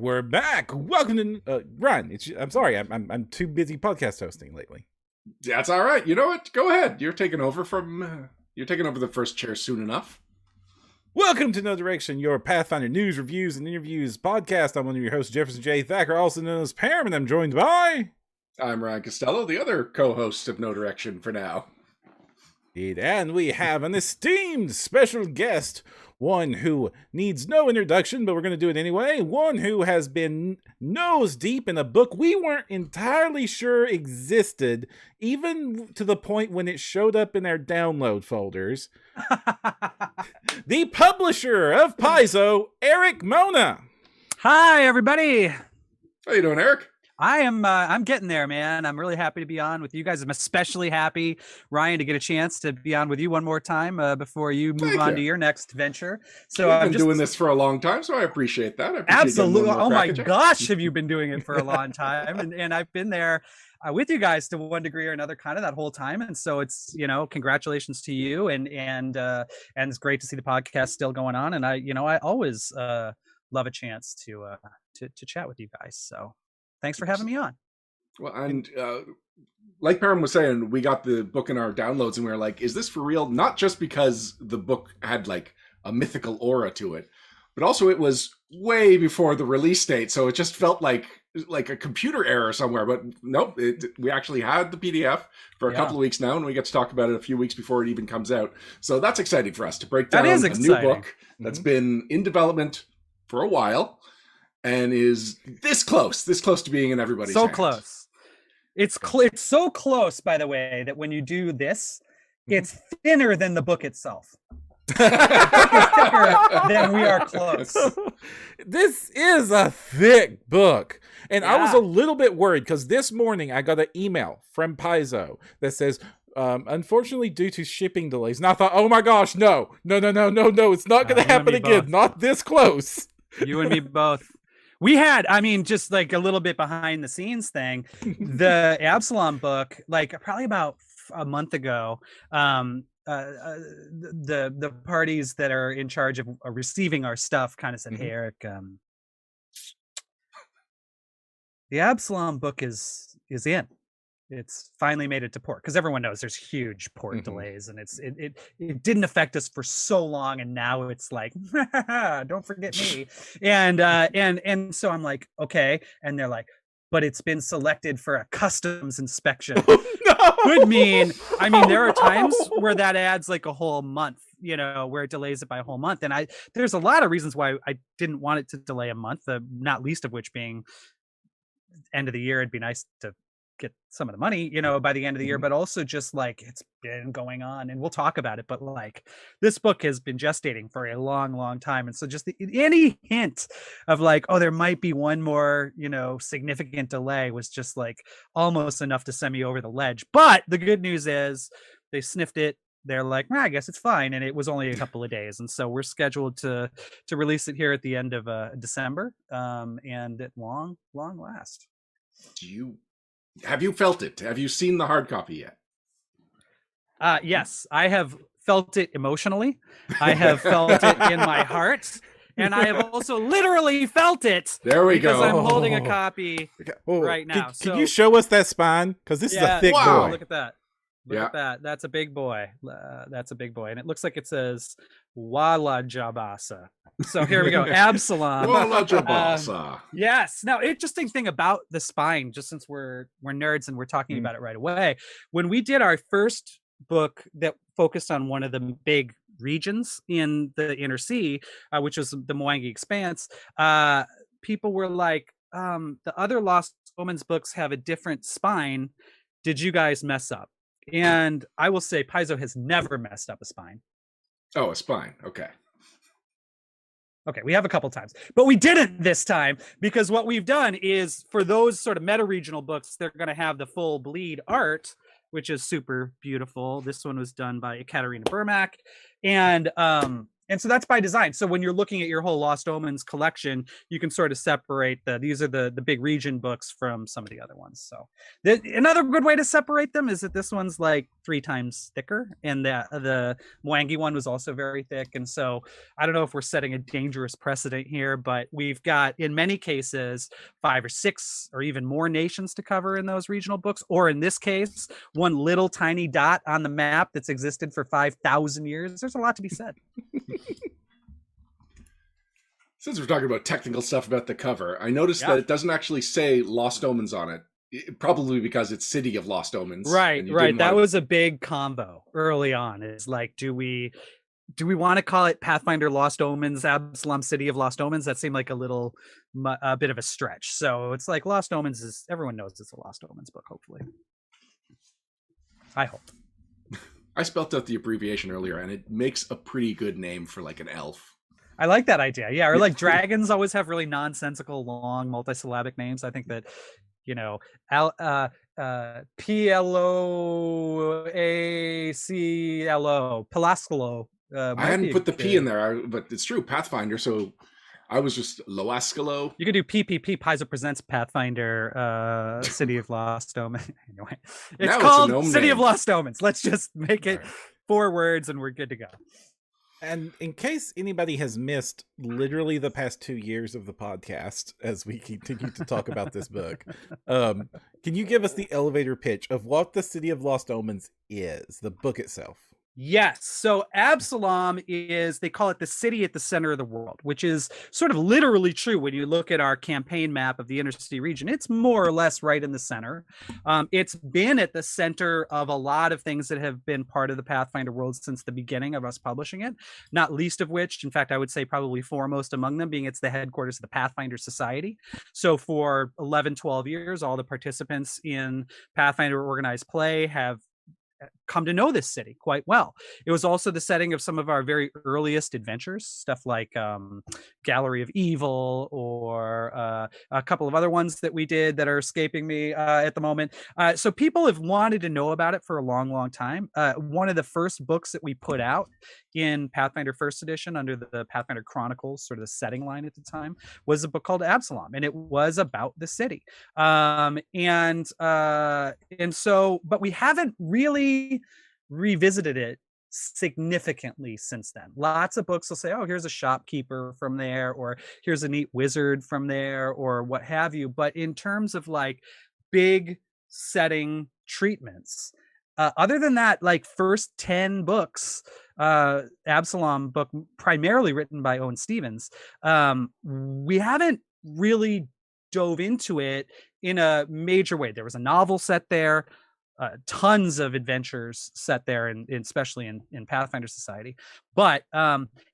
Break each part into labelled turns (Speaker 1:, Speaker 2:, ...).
Speaker 1: we're back. Welcome to Ryan. I'm sorry, I'm too busy podcast hosting lately.
Speaker 2: That's all right. You know what? Go ahead. You're taking over the first chair soon enough.
Speaker 1: Welcome to No Direction, your Pathfinder news, reviews, and interviews podcast. I'm one of your hosts, Jefferson J. Thacker, also known as Pam, and I'm joined by...
Speaker 2: I'm Ryan Costello, the other co-host of No Direction for now.
Speaker 1: And we have an esteemed special guest, one who needs no introduction, but we're going to do it anyway. One who has been nose deep in a book we weren't entirely sure existed, even to the point when it showed up in our download folders. The publisher of Paizo, Erik Mona.
Speaker 3: Hi, everybody.
Speaker 2: How you doing, Erik?
Speaker 3: I'm getting there, man. I'm really happy to be on with you guys. I'm especially happy, Ryan, to get a chance to be on with you one more time before you move on to your next venture. So
Speaker 2: I've been doing this for a long time, so I appreciate that.
Speaker 3: Absolutely. Oh my gosh, have you been doing it for a long time? and I've been there with you guys to one degree or another, kind of that whole time. And so it's, congratulations to you, and it's great to see the podcast still going on. And I always love a chance to chat with you guys. So thanks for having me on.
Speaker 2: Well, and like Pam was saying, we got the book in our downloads and we were like, is this for real? Not just because the book had like a mythical aura to it, but also it was way before the release date. So it just felt like a computer error somewhere. But nope, we actually had the PDF for a couple of weeks now, and we get to talk about it a few weeks before it even comes out. So that's exciting for us to break down a new book that's been in development for a while. And is this close to being in everybody's hands.
Speaker 3: Close. It's so close, by the way, that when you do this, it's thinner than the book itself. The book is thicker than we are close.
Speaker 1: This is a thick book. And I was a little bit worried because this morning I got an email from Paizo that says, unfortunately, due to shipping delays. And I thought, oh my gosh, no. It's not going to happen again. Both. Not this close.
Speaker 3: You and me both. We had, just like a little bit behind the scenes thing, the Absalom book, like probably about a month ago, the parties that are in charge of receiving our stuff kind of said, hey, Erik, the Absalom book is in. It's finally made it to port, because everyone knows there's huge port delays, and it didn't affect us for so long, and now it's like, don't forget me. And so I'm like, okay, and they're like, but it's been selected for a customs inspection. Would mean there are times where that adds like a whole month, where it delays it by a whole month, and there's a lot of reasons why I didn't want it to delay a month, not least of which being end of the year. It'd be nice to get some of the money, by the end of the year, but also just like it's been going on, and we'll talk about it, but like this book has been gestating for a long time, and so just any hint of like, oh, there might be one more significant delay was just like almost enough to send me over the ledge. But the good news is they sniffed it. They're like, I guess it's fine, and it was only a couple of days, and so we're scheduled to release it here at the end of December, and at long last.
Speaker 2: Have you felt it? Have you seen the hard copy yet?
Speaker 3: Yes, I have felt it emotionally. I have felt it in my heart. And I have also literally felt it.
Speaker 2: There we go.
Speaker 3: Because I'm holding a copy right now.
Speaker 1: Can you show us that spine? Because this is a thick boy.
Speaker 3: Look at that. Look at that. That's a big boy. That's a big boy. And it looks like it says Wala Jabasa. So here we go. Absalom.
Speaker 2: Wala Jabasa.
Speaker 3: Yes. Now, interesting thing about the spine, just since we're nerds and we're talking about it right away. When we did our first book that focused on one of the big regions in the Inner Sea, which was the Mwangi Expanse, people were like, the other Lost Omens books have a different spine. Did you guys mess up? And I will say Paizo has never messed up a spine.
Speaker 2: Oh, a spine. Okay.
Speaker 3: Okay, we have a couple times, but we didn't this time, because what we've done is for those sort of meta-regional books, they're going to have the full bleed art, which is super beautiful. This one was done by Katarina Burmack. And And so that's by design. So when you're looking at your whole Lost Omens collection, you can sort of separate these are the big region books from some of the other ones. So another good way to separate them is that this one's like 3 times thicker, and the Mwangi one was also very thick. And so I don't know if we're setting a dangerous precedent here, but we've got, in many cases, 5 or 6 or even more nations to cover in those regional books, or in this case, one little tiny dot on the map that's existed for 5,000 years. There's a lot to be said.
Speaker 2: Since we're talking about technical stuff about the cover, I noticed that it doesn't actually say Lost Omens on it. Probably because it's City of Lost Omens.
Speaker 3: Right. That was a big combo early on. It's like, do we want to call it Pathfinder Lost Omens, Absalom City of Lost Omens? That seemed like a bit of a stretch. So it's like Lost Omens is, everyone knows it's a Lost Omens book, hopefully. I hope.
Speaker 2: I spelt out the abbreviation earlier, and it makes a pretty good name for like an elf.
Speaker 3: I like that idea. Yeah, or like dragons always have really nonsensical, long, multisyllabic names. I think that, P-L-O-A-C-L-O, Pelascolo.
Speaker 2: I hadn't put the P in there, but it's true, Pathfinder, so I was just Loascalo.
Speaker 3: You could do PPP, Paizo Presents Pathfinder, City of Lost Omens. Anyway, it's called City of Lost Omens. Let's just make it 4 words and we're good to go.
Speaker 1: And in case anybody has missed literally the past 2 years of the podcast as we continue to talk about this book, can you give us the elevator pitch of what the City of Lost Omens is, the book itself?
Speaker 3: Yes. So Absalom is, they call it the city at the center of the world, which is sort of literally true when you look at our campaign map of the Intercity region. It's more or less right in the center. It's been at the center of a lot of things that have been part of the Pathfinder world since the beginning of us publishing it, not least of which, in fact, I would say probably foremost among them being it's the headquarters of the Pathfinder Society. So for 11, 12 years, all the participants in Pathfinder Organized Play have come to know this city quite well. It was also the setting of some of our very earliest adventures, stuff like Gallery of Evil, or a couple of other ones that we did that are escaping me at the moment. So people have wanted to know about it for a long, long time. One of the first books that we put out in Pathfinder First Edition under the Pathfinder Chronicles, sort of the setting line at the time, was a book called Absalom, and it was about the city. And so, but we haven't really revisited it significantly since then. Lots of books will say, oh, here's a shopkeeper from there, or here's a neat wizard from there, or what have you. But in terms of like big setting treatments, other than that, like first 10 books, Absalom book, primarily written by Owen Stevens, we haven't really dove into it in a major way. There was a novel set there, tons of adventures set there, and especially in Pathfinder Society. But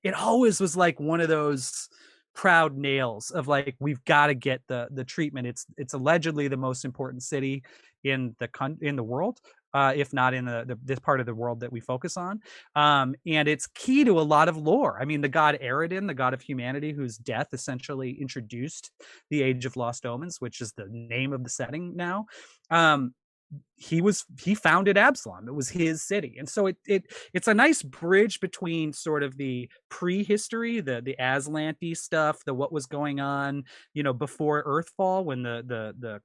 Speaker 3: it always was like one of those proud nails of like, we've got to get the treatment. It's allegedly the most important city in the world, if not in this part of the world that we focus on. And it's key to a lot of lore. I mean, the god Eridan, the god of humanity, whose death essentially introduced the Age of Lost Omens, which is the name of the setting now. He founded Absalom. It was his city. And so it's a nice bridge between sort of the prehistory, the Aslanti stuff, the what was going on, before Earthfall, when the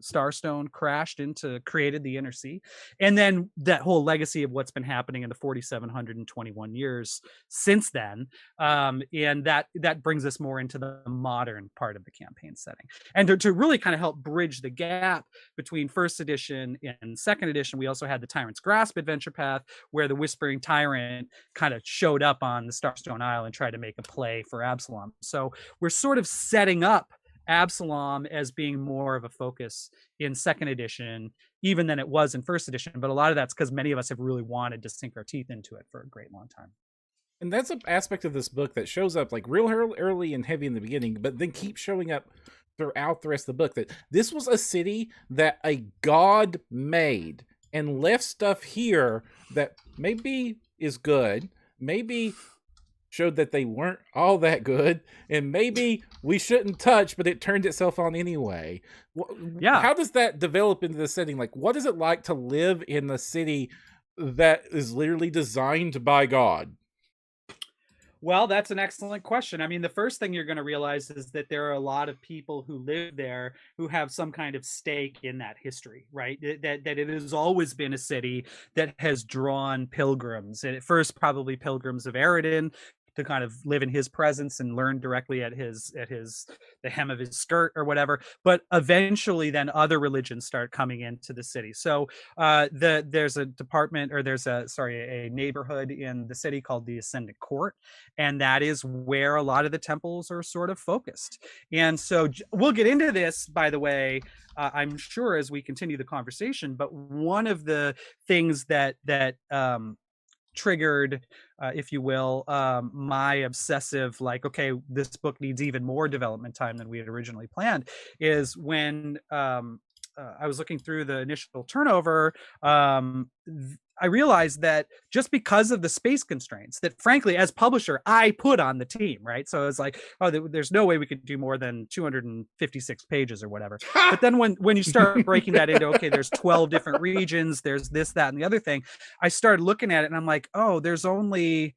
Speaker 3: Starstone crashed created the Inner Sea, and then that whole legacy of what's been happening in the 4,721 years since then. And that brings us more into the modern part of the campaign setting. And to really kind of help bridge the gap between first edition and second edition, we also had the Tyrant's Grasp adventure path, where the Whispering Tyrant kind of showed up on the Starstone Isle and tried to make a play for Absalom. So we're sort of setting up Absalom as being more of a focus in second edition, even than it was in first edition. But a lot of that's because many of us have really wanted to sink our teeth into it for a great long time.
Speaker 1: And that's an aspect of this book that shows up like real early and heavy in the beginning, but then keeps showing up throughout the rest of the book, that this was a city that a god made and left stuff here that maybe is good, maybe showed that they weren't all that good, and maybe we shouldn't touch, but it turned itself on anyway.
Speaker 3: Yeah.
Speaker 1: How does that develop into the setting? Like, what is it like to live in a city that is literally designed by God?
Speaker 3: Well, that's an excellent question. I mean, the first thing you're going to realize is that there are a lot of people who live there who have some kind of stake in that history, right? That it has always been a city that has drawn pilgrims, and at first probably pilgrims of Eridan to kind of live in his presence and learn directly at his the hem of his skirt or whatever. But eventually, then other religions start coming into the city. So there's a department, or there's a neighborhood in the city called the Ascendant Court, and that is where a lot of the temples are sort of focused. And so we'll get into this, by the way, I'm sure, as we continue the conversation. But one of the things that triggered, if you will, my obsessive, like, okay, this book needs even more development time than we had originally planned, is when I was looking through the initial turnover. I realized that just because of the space constraints that, frankly, as publisher, I put on the team, right? So it's like, oh, there's no way we could do more than 256 pages or whatever. But then when you start breaking that into, okay, there's 12 different regions, there's this, that, and the other thing, I started looking at it and I'm like, oh, there's only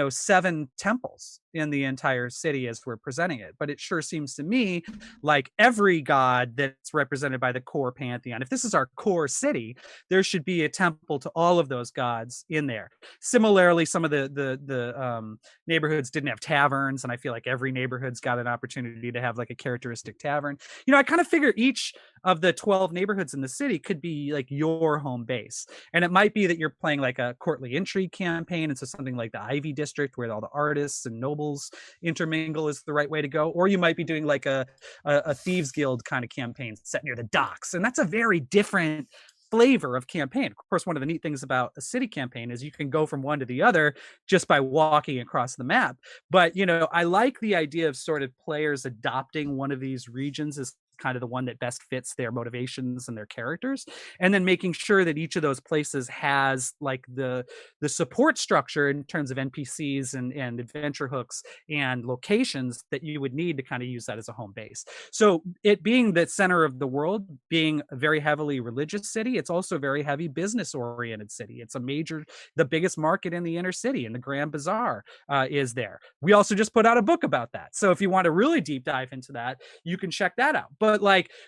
Speaker 3: 7 temples in the entire city as we're presenting it. But it sure seems to me like every god that's represented by the core pantheon, if this is our core city, there should be a temple to all of those gods in there. Similarly, some of the neighborhoods didn't have taverns, and I feel like every neighborhood's got an opportunity to have like a characteristic tavern. I kind of figure each of the 12 neighborhoods in the city could be like your home base. And it might be that you're playing like a courtly intrigue campaign, and so something like the Ivy District, where all the artists and nobles intermingle, is the right way to go. Or you might be doing like a Thieves Guild kind of campaign set near the docks, and that's a very different flavor of campaign. Of course, one of the neat things about a city campaign is you can go from one to the other just by walking across the map. But I like the idea of sort of players adopting one of these regions as kind of the one that best fits their motivations and their characters, and then making sure that each of those places has like the support structure in terms of NPCs and adventure hooks and locations that you would need to kind of use that as a home base. So it being the center of the world, being a very heavily religious city, it's also a very heavy business oriented city. It's the biggest market in the inner city, and the Grand Bazaar is there. We also just put out a book about that, so if you want to really deep dive into that, you can check that out. But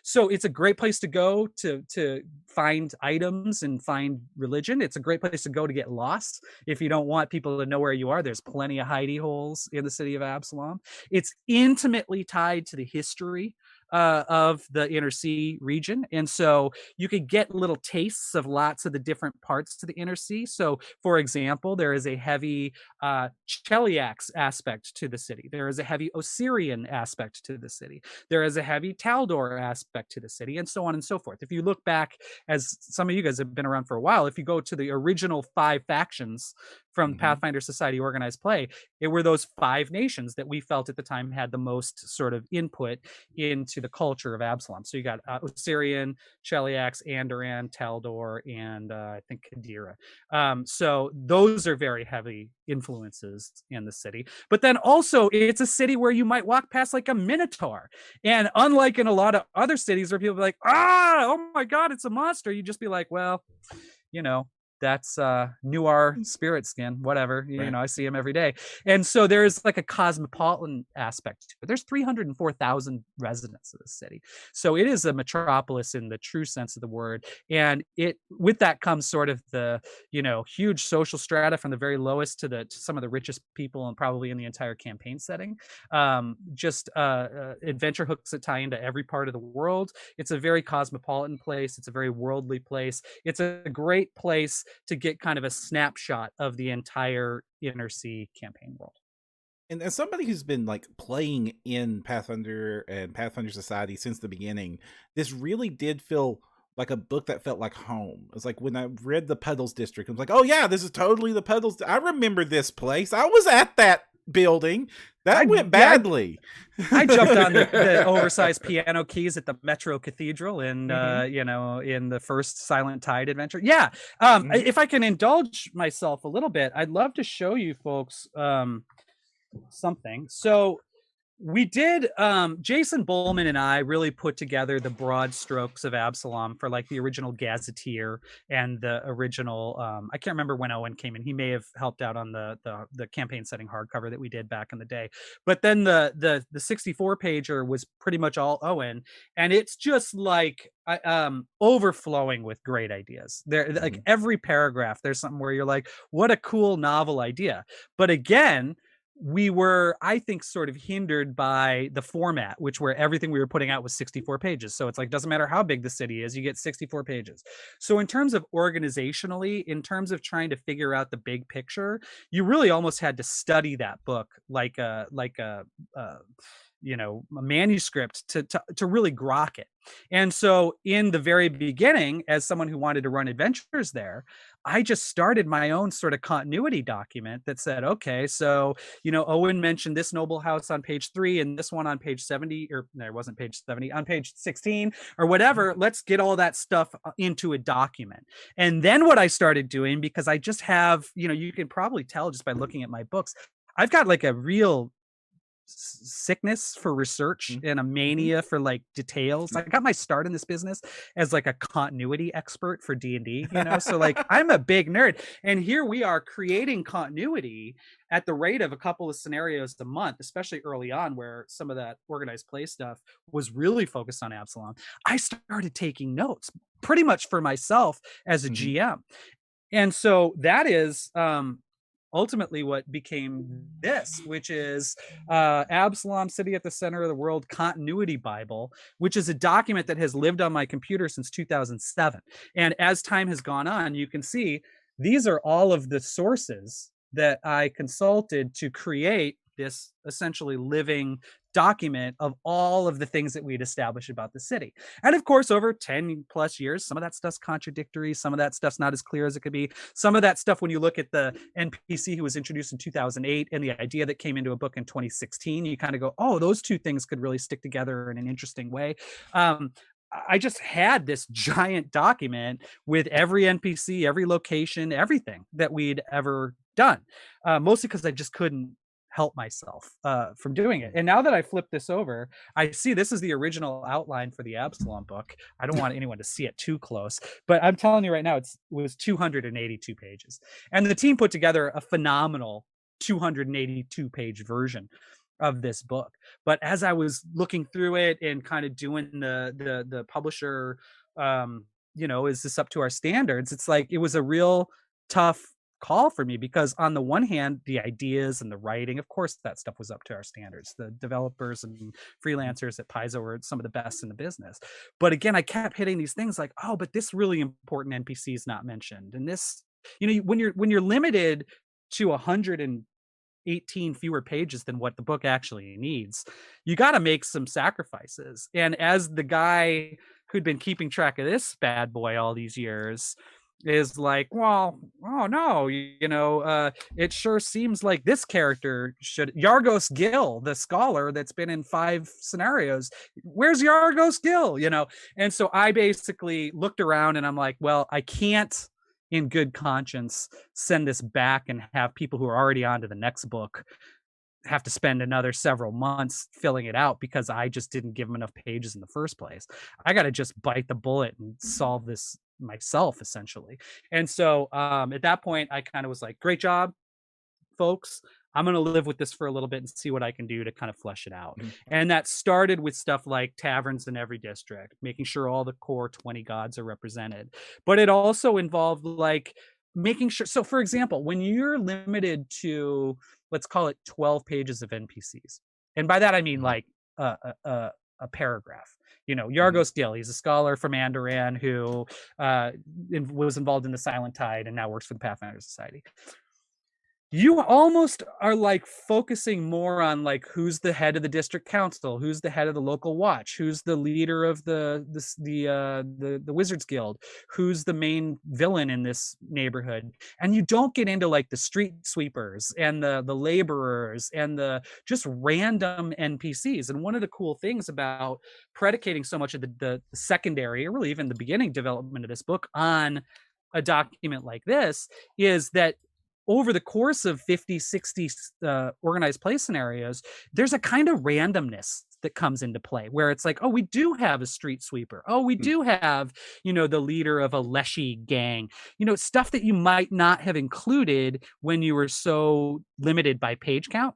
Speaker 3: so it's a great place to go to find items and find religion. It's a great place to go to get lost if you don't want people to know where you are. There's plenty of hidey holes in the city of Absalom. It's intimately tied to the history of the Inner Sea region. And so you could get little tastes of lots of the different parts to the Inner Sea. So, for example, there is a heavy Cheliax aspect to the city. There is a heavy Osirian aspect to the city. There is a heavy Taldor aspect to the city, and so on and so forth. If you look back, as some of you guys have been around for a while, if you go to the original 5 factions from Pathfinder Society Organized Play, it were those 5 nations that we felt at the time had the most sort of input into the culture of Absalom. So you got Osirian, Cheliax, Andoran, Taldor, and I think Kadira. So those are very heavy influences in the city. But then also it's a city where you might walk past like a Minotaur. And unlike in a lot of other cities where people are like, oh my God, it's a monster, you just be like, well, that's Noir spirit skin, whatever.
Speaker 2: Right.
Speaker 3: I see him every day. And so there's like a cosmopolitan aspect to it. There's 304,000 residents of the city. So it is a metropolis in the true sense of the word. And with that comes sort of the, huge social strata from the very lowest to some of the richest people, and probably in the entire campaign setting. Just adventure hooks that tie into every part of the world. It's a very cosmopolitan place. It's a very worldly place. It's a great place to get kind of a snapshot of the entire Inner Sea campaign world.
Speaker 1: And as somebody who's been like playing in Pathfinder and Pathfinder Society since the beginning, this really did feel like a book that felt like home. It was like when I read the Puddles District, I was like, oh yeah, this is totally the Puddles. I remember this place. I was at that building. That went badly.
Speaker 3: I jumped on the oversized piano keys at the Metro Cathedral in in the first Silent Tide adventure. Yeah. If I can indulge myself a little bit, I'd love to show you folks something. So We did. Jason Bowman and I really put together the broad strokes of Absalom for like the original Gazetteer and the original. I can't remember when Owen came in. He may have helped out on the campaign setting hardcover that we did back in the day. But then the 64 pager was pretty much all Owen, and it's just like overflowing with great ideas. There, like every paragraph, there's something where you're like, "What a cool novel idea!" But again, we were, I think, sort of hindered by the format, which where everything we were putting out was 64 pages. So it's like, doesn't matter how big the city is, you get 64 pages. So in terms of organizationally, in terms of trying to figure out the big picture, you really almost had to study that book like a you know, a manuscript to really grok it. And so in the very beginning, as someone who wanted to run adventures there, I just started my own sort of continuity document that said, okay, so, you know, Owen mentioned this noble house on page 3 and this one on page 70, or no, it wasn't page 70, on page 16 or whatever. Let's get all that stuff into a document. And then what I started doing, because I just have, you know, you can probably tell just by looking at my books, I've got like a real sickness for research and a mania for like details. I got my start in this business as like a continuity expert for D&D, you know, so like I'm a big nerd, and here we are creating continuity at the rate of a couple of scenarios a month, especially early on where some of that organized play stuff was really focused on Absalom. I started taking notes pretty much for myself as a GM. And so that is ultimately what became this, which is Absalom City at the Center of the World Continuity Bible, which is a document that has lived on my computer since 2007. And as time has gone on, you can see these are all of the sources that I consulted to create this essentially living document of all of the things that we'd established about the city. And of course, over 10 plus years, some of that stuff's contradictory. Some of that stuff's not as clear as it could be. Some of that stuff, when you look at the NPC who was introduced in 2008 and the idea that came into a book in 2016, you kind of go, oh, those two things could really stick together in an interesting way. I just had this giant document with every NPC, every location, everything that we'd ever done, mostly because I just couldn't help myself from doing it. And now that I flip this over, I see this is the original outline for the Absalom book. I don't want anyone to see it too close, but I'm telling you right now, it was 282 pages. And the team put together a phenomenal 282 page version of this book. But as I was looking through it and kind of doing the publisher, you know, is this up to our standards? It's like, it was a real tough call for me, because on the one hand, the ideas and the writing, of course, that stuff was up to our standards. The developers and freelancers at Paizo were some of the best in the business. But again, I kept hitting these things like, oh, but this really important NPC is not mentioned. And this, you know, when you're limited to 118 fewer pages than what the book actually needs, you got to make some sacrifices. And as the guy who'd been keeping track of this bad boy all these years is like, well, oh no, you know, it sure seems like this character should, Yargos Gill, the scholar that's been in 5 scenarios, where's Yargos Gill, you know? And so I basically looked around and I'm like, well, I can't in good conscience send this back and have people who are already on to the next book have to spend another several months filling it out because I just didn't give them enough pages in the first place. I got to just bite the bullet and solve this myself, essentially. And so at that point, I kind of was like, great job, folks. I'm going to live with this for a little bit and see what I can do to kind of flesh it out. And that started with stuff like taverns in every district, making sure all the core 20 gods are represented. But it also involved like making sure. So for example, when you're limited to, let's call it 12 pages of NPCs. And by that, I mean like a paragraph. You know, Yargos Gill, he's a scholar from Andoran who was involved in the Silent Tide and now works for the Pathfinder Society. You almost are like focusing more on like who's the head of the district council, who's the head of the local watch, who's the leader of the Wizards Guild, who's the main villain in this neighborhood, and you don't get into like the street sweepers and the laborers and the just random NPCs. And one of the cool things about predicating so much of the secondary, or really even the beginning development of this book on a document like this, is that over the course of 50, 60 organized play scenarios, there's a kind of randomness that comes into play where it's like, oh, we do have a street sweeper. Oh, we do have, the leader of a Leshy gang, stuff that you might not have included when you were so limited by page count.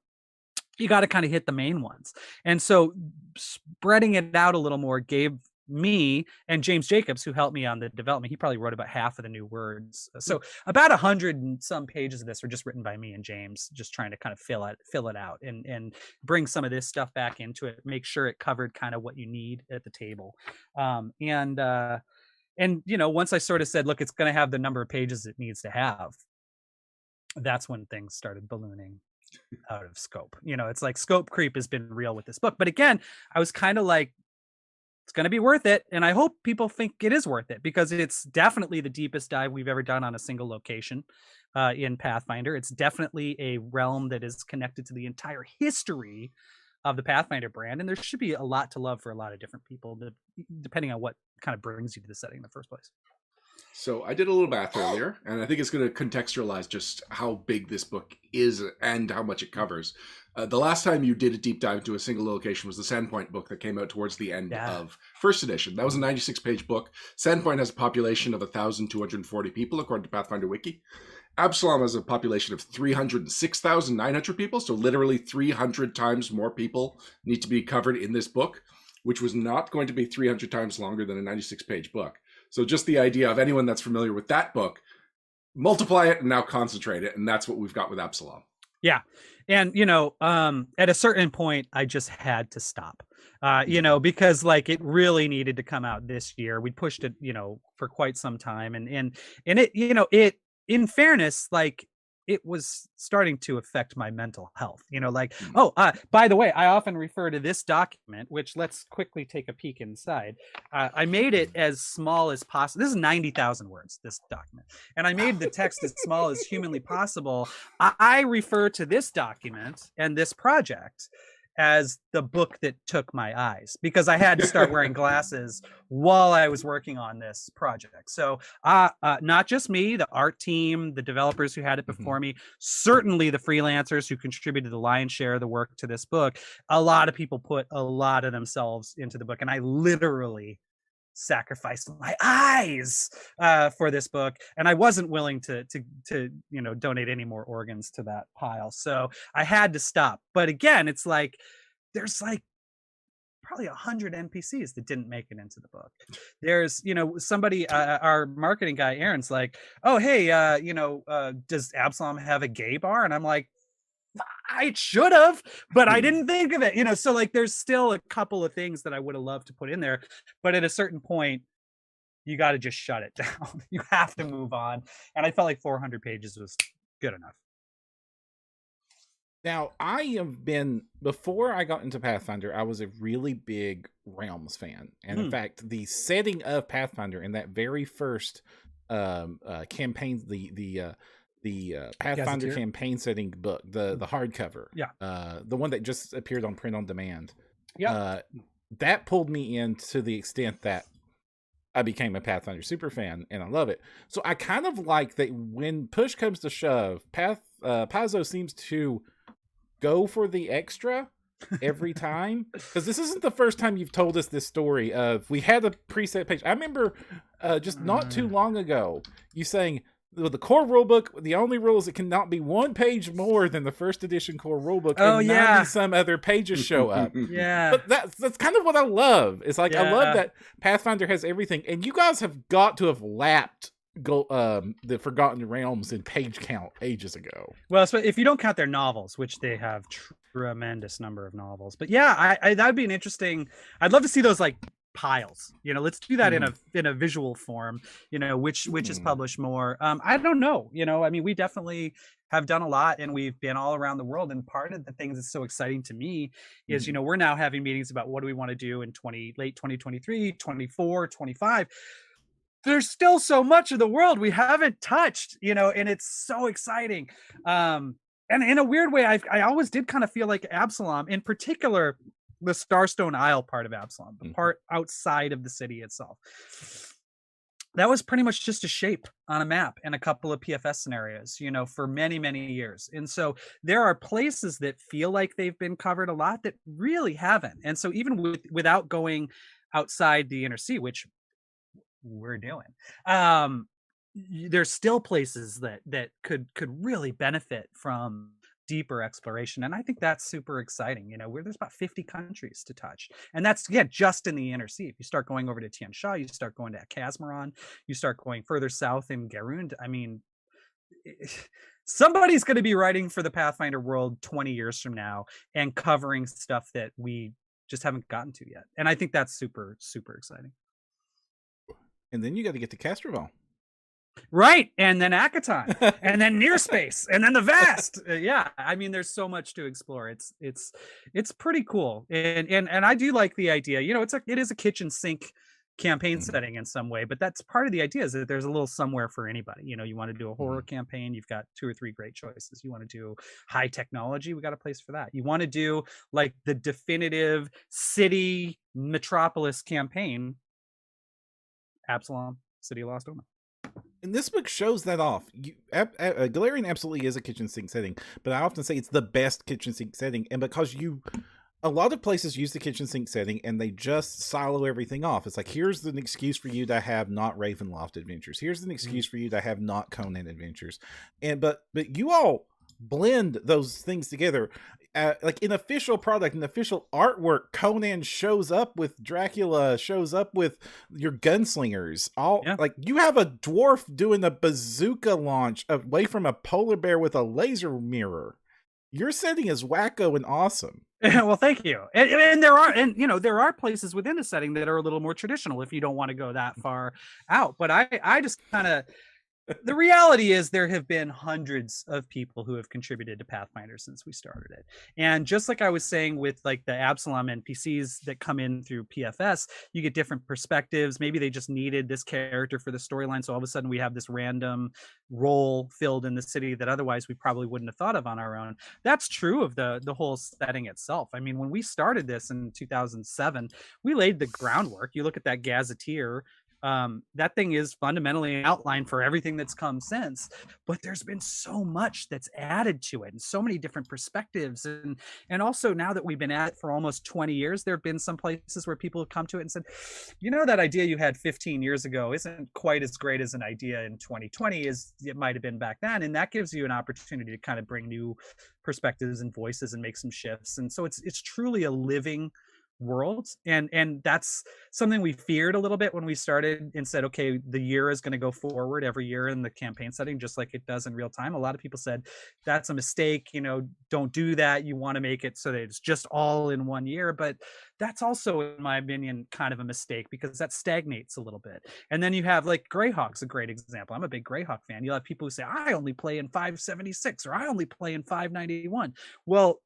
Speaker 3: You got to kind of hit the main ones. And so spreading it out a little more gave me and James Jacobs, who helped me on the development, he probably wrote about half of the new words. So about 100 and some pages of this were just written by me and James, just trying to kind of fill it out and bring some of this stuff back into it, make sure it covered kind of what you need at the table. And once I sort of said, look, it's going to have the number of pages it needs to have, that's when things started ballooning out of scope. It's like scope creep has been real with this book. But again, I was kind of like, it's going to be worth it. And I hope people think it is worth it, because it's definitely the deepest dive we've ever done on a single location in Pathfinder. It's definitely a realm that is connected to the entire history of the Pathfinder brand. And there should be a lot to love for a lot of different people, depending on what kind of brings you to the setting in the first place.
Speaker 2: So I did a little math earlier, and I think it's going to contextualize just how big this book is and how much it covers. The last time you did a deep dive into a single location was the Sandpoint book that came out towards the end of first edition. That was a 96-page book. Sandpoint has a population of 1,240 people, according to Pathfinder Wiki. Absalom has a population of 306,900 people, so literally 300 times more people need to be covered in this book, which was not going to be 300 times longer than a 96-page book. So just the idea of anyone that's familiar with that book, multiply it and now concentrate it, and that's what we've got with Absalom.
Speaker 3: Yeah. And, at a certain point, I just had to stop, because like it really needed to come out this year. We pushed it, for quite some time. And it, in fairness, like it was starting to affect my mental health, by the way, I often refer to this document, which let's quickly take a peek inside. I made it as small as possible. This is 90,000 words, this document. And I made the text as small as humanly possible. I refer to this document and this project as the book that took my eyes, because I had to start wearing glasses while I was working on this project. So not just me, the art team, the developers who had it before me, certainly the freelancers who contributed the lion's share of the work to this book. A lot of people put a lot of themselves into the book, and I literally sacrificed my eyes for this book, and I wasn't willing to donate any more organs to that pile, so I had to stop. But again, it's like there's like probably 100 NPCs that didn't make it into the book. There's somebody, our marketing guy Aaron's like, oh hey, does Absalom have a gay bar? And I'm like, I should have, but I didn't think of it, so like there's still a couple of things that I would have loved to put in there, but at a certain point you got to just shut it down. You have to move on, and I felt like 400 pages was good enough.
Speaker 1: Now, I have been, before I got into Pathfinder, I was a really big Realms fan, and in fact the setting of Pathfinder in that very first campaign, the Pathfinder campaign setting book, the hardcover, the one that just appeared on print on demand, that pulled me in to the extent that I became a Pathfinder super fan, and I love it. So I kind of like that when push comes to shove, Paizo seems to go for the extra every time, because this isn't the first time you've told us this story of we had a preset page. I remember just not too long ago you saying, with the core rulebook, the only rule is it cannot be one page more than the first edition core rulebook, and 90 some other pages show up. But that's kind of what I love. It's like I love that Pathfinder has everything, and you guys have got to have lapped the Forgotten Realms in page count ages ago.
Speaker 3: Well, so if you don't count their novels, which they have tremendous number of novels, but I that'd be an interesting. I'd love to see those like piles, let's do that in a visual form, which is published more. I don't know, I mean, we definitely have done a lot, and we've been all around the world, and part of the things that's so exciting to me is we're now having meetings about what do we want to do in late 2023, 24, 25. There's still so much of the world we haven't touched, and it's so exciting. And in a weird way, I always did kind of feel like Absalom, in particular the Starstone Isle part of Absalom, the part outside of the city itself, that was pretty much just a shape on a map and a couple of PFS scenarios, for many, many years. And so there are places that feel like they've been covered a lot that really haven't. And so even without going outside the inner sea, which we're doing, um, there's still places that could really benefit from deeper exploration, and I think that's super exciting. Where there's about 50 countries to touch, and that's, yeah, just in the inner sea. If you start going over to Tian Sha, you start going to Casmaron, you start going further south in Garund. I mean, somebody's going to be writing for the Pathfinder world 20 years from now and covering stuff that we just haven't gotten to yet, and I think that's super, super exciting.
Speaker 1: And then you got to get to Castroval.
Speaker 3: Right, and then Akaton, and then Near Space, and then the Vast. Yeah, I mean, there's so much to explore. It's pretty cool, and I do like the idea. It is a kitchen sink campaign setting in some way, but that's part of the idea, is that there's a little somewhere for anybody. You want to do a horror campaign, you've got 2 or 3 great choices. You want to do high technology, we got a place for that. You want to do like the definitive city metropolis campaign, Absalom, City of Lost Omen.
Speaker 1: And this book shows that off. Galarian absolutely is a kitchen sink setting, but I often say it's the best kitchen sink setting. And because a lot of places use the kitchen sink setting and they just silo everything off. It's like, here's an excuse for you to have not Ravenloft adventures. Here's an excuse for you to have not Conan adventures. But you all blend those things together. Like in official product, in official artwork, Conan shows up with Dracula, shows up with your gunslingers. Like, you have a dwarf doing a bazooka launch away from a polar bear with a laser mirror. Your setting is wacko and awesome.
Speaker 3: Well, thank you. And there are places within the setting that are a little more traditional if you don't want to go that far out. But I just kind of, the reality is there have been hundreds of people who have contributed to Pathfinder since we started it. And just like I was saying with like the Absalom NPCs that come in through PFS, you get different perspectives. Maybe they just needed this character for the storyline. So all of a sudden we have this random role filled in the city that otherwise we probably wouldn't have thought of on our own. That's true of the whole setting itself. I mean, when we started this in 2007, we laid the groundwork. You look at that gazetteer, that thing is fundamentally an outline for everything that's come since, but there's been so much that's added to it and so many different perspectives. And also, now that we've been at it for almost 20 years, there have been some places where people have come to it and said, that idea you had 15 years ago isn't quite as great as an idea in 2020 as it might have been back then. And that gives you an opportunity to kind of bring new perspectives and voices and make some shifts. And so it's truly a living worlds, and that's something we feared a little bit when we started and said, okay, the year is going to go forward every year in the campaign setting just like it does in real time. A lot of people said that's a mistake, don't do that. You want to make it so that it's just all in one year, but that's also, in my opinion, kind of a mistake because that stagnates a little bit. And then you have like Greyhawk's a great example. I'm a big Greyhawk fan. You'll have people who say, I only play in 576 or I only play in 591. Well,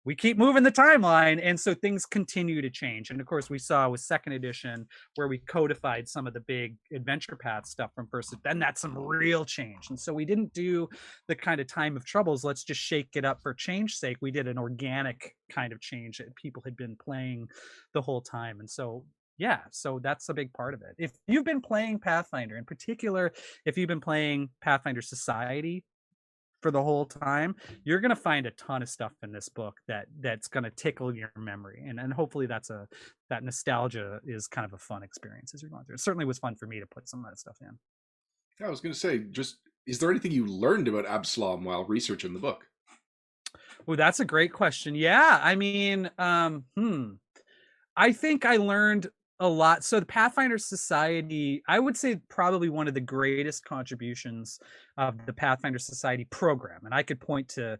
Speaker 3: we keep moving the timeline, and so things continue to change. And of course, we saw with second edition where we codified some of the big adventure path stuff from first, then that's some real change. And so we didn't do the kind of time of troubles, let's just shake it up for change's sake. We did an organic kind of change that people had been playing the whole time. And so so that's a big part of it. If you've been playing Pathfinder, in particular, if you've been playing Pathfinder Society for the whole time, you're going to find a ton of stuff in this book that's going to tickle your memory, and hopefully that nostalgia is kind of a fun experience as you're going through. It certainly was fun for me to put some of that stuff in.
Speaker 2: Yeah, I was going to say, just, is there anything you learned about Absalom while researching the book?
Speaker 3: Well, that's a great question. Yeah, I mean, I think I learned a lot. So the Pathfinder Society, I would say probably one of the greatest contributions of the Pathfinder Society program. And I could point to,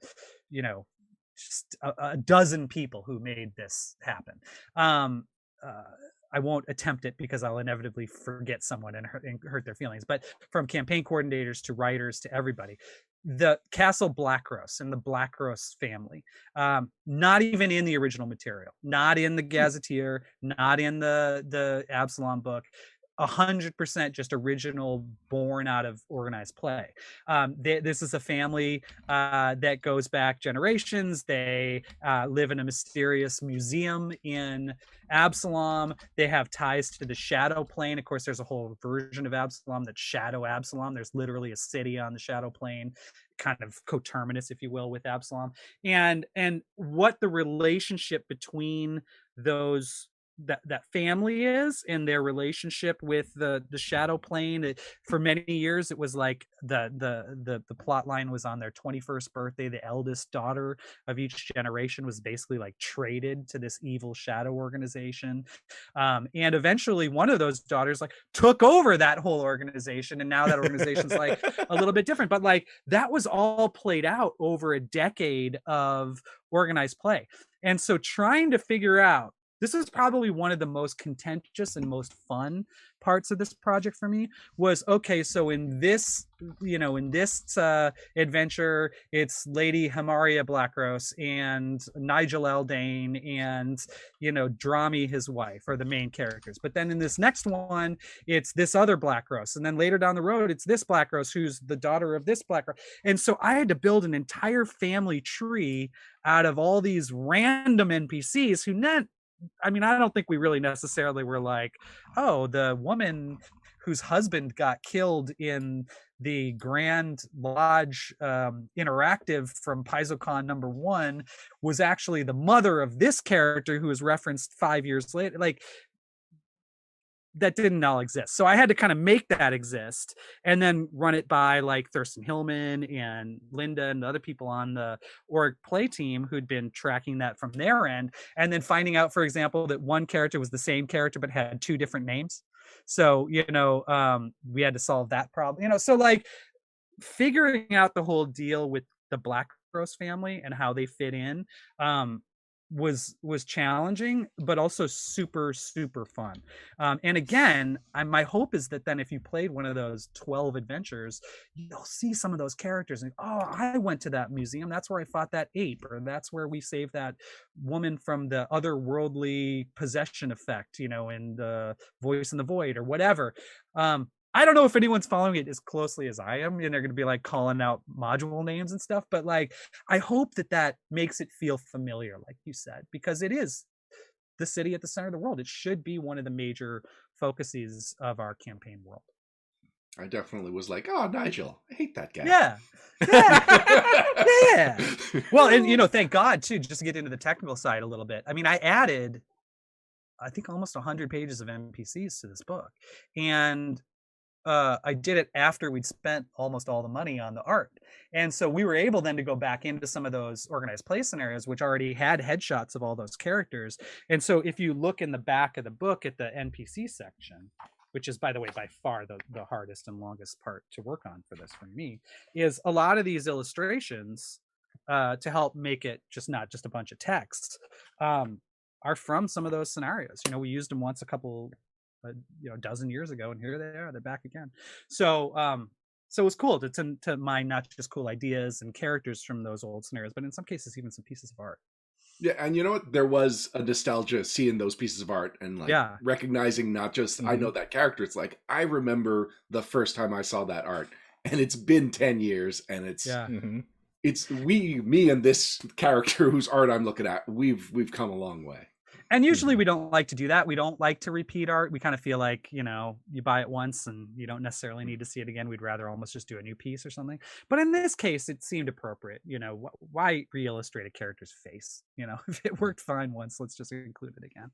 Speaker 3: just a dozen people who made this happen. I won't attempt it because I'll inevitably forget someone and hurt their feelings. But from campaign coordinators to writers to everybody, the Castle Blackross and the Blackross family, not even in the original material, not in the Gazetteer, not in the Absalom book. 100% just original, born out of organized play. This is a family that goes back generations. They live in a mysterious museum in Absalom. They have ties to the Shadow Plane. Of course, there's a whole version of Absalom that's Shadow Absalom. There's literally a city on the Shadow Plane, kind of coterminous, if you will, with Absalom. And what the relationship between those that family is, and their relationship with the Shadow Plane. For many years it was like the plot line was on their 21st birthday, the eldest daughter of each generation was basically like traded to this evil shadow organization, and eventually one of those daughters like took over that whole organization, and now that organization's like a little bit different, but like that was all played out over a decade of organized play. And so trying to figure out, this is probably one of the most contentious and most fun parts of this project for me, was, okay, so in this, adventure, it's Lady Hamaria Blackrose and Nigel Eldane and, Drami, his wife, are the main characters. But then in this next one, it's this other Blackrose. And then later down the road, it's this Blackrose who's the daughter of this Blackrose. And so I had to build an entire family tree out of all these random NPCs who I don't think we really necessarily were like, oh, the woman whose husband got killed in the Grand Lodge interactive from PaizoCon #1 was actually the mother of this character who was referenced 5 years later. Like, that didn't all exist. So I had to kind of make that exist and then run it by like Thurston Hillman and Linda and the other people on the org play team who'd been tracking that from their end. And then finding out, for example, that one character was the same character, but had 2 different names. So, we had to solve that problem, so like figuring out the whole deal with the Blackrose family and how they fit in, was challenging, but also super, super fun. And again, my hope is that then if you played one of those 12 adventures, you'll see some of those characters and, oh, I went to that museum. That's where I fought that ape, or that's where we saved that woman from the otherworldly possession effect, in the Voice in the Void or whatever. I don't know if anyone's following it as closely as I am, and they're going to be like calling out module names and stuff, but like, I hope that makes it feel familiar, like you said, because it is the city at the center of the world. It should be one of the major focuses of our campaign world.
Speaker 2: I definitely was like, oh, Nigel, I hate that guy.
Speaker 3: Yeah. Yeah. Well, and thank God too, just to get into the technical side a little bit. I added, I think, almost 100 pages of NPCs to this book, and I did it after we'd spent almost all the money on the art. And so we were able then to go back into some of those organized play scenarios, which already had headshots of all those characters. And so if you look in the back of the book at the NPC section, which is, by the way, by far the hardest and longest part to work on for this for me, is a lot of these illustrations to help make it not just a bunch of text, are from some of those scenarios. We used them once a dozen years ago, and here they are, they're back again. So it was cool to mine not just cool ideas and characters from those old scenarios, but in some cases even some pieces of art.
Speaker 2: Yeah, and you know what, there was a nostalgia seeing those pieces of art and like recognizing not just I know that character, it's like I remember the first time I saw that art, and it's been 10 years, and it's it's me and this character whose art I'm looking at, we've come a long way.
Speaker 3: And usually we don't like to do that. We don't like to repeat art. We kind of feel like, you buy it once and you don't necessarily need to see it again. We'd rather almost just do a new piece or something. But in this case, it seemed appropriate. Why re-illustrate a character's face? If it worked fine once, let's just include it again.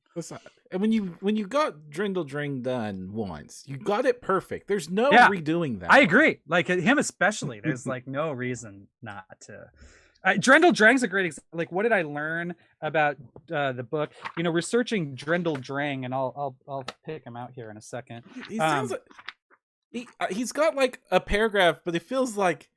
Speaker 1: And when you got Drindle Dring done once, you got it perfect. There's no redoing that.
Speaker 3: I agree. Like him especially, there's like no reason not to. Drendel Drang's a great example. Like, what did I learn about the book? Researching Drendel Drang, and I'll pick him out here in a second.
Speaker 1: He sounds like he's got like a paragraph, but it feels like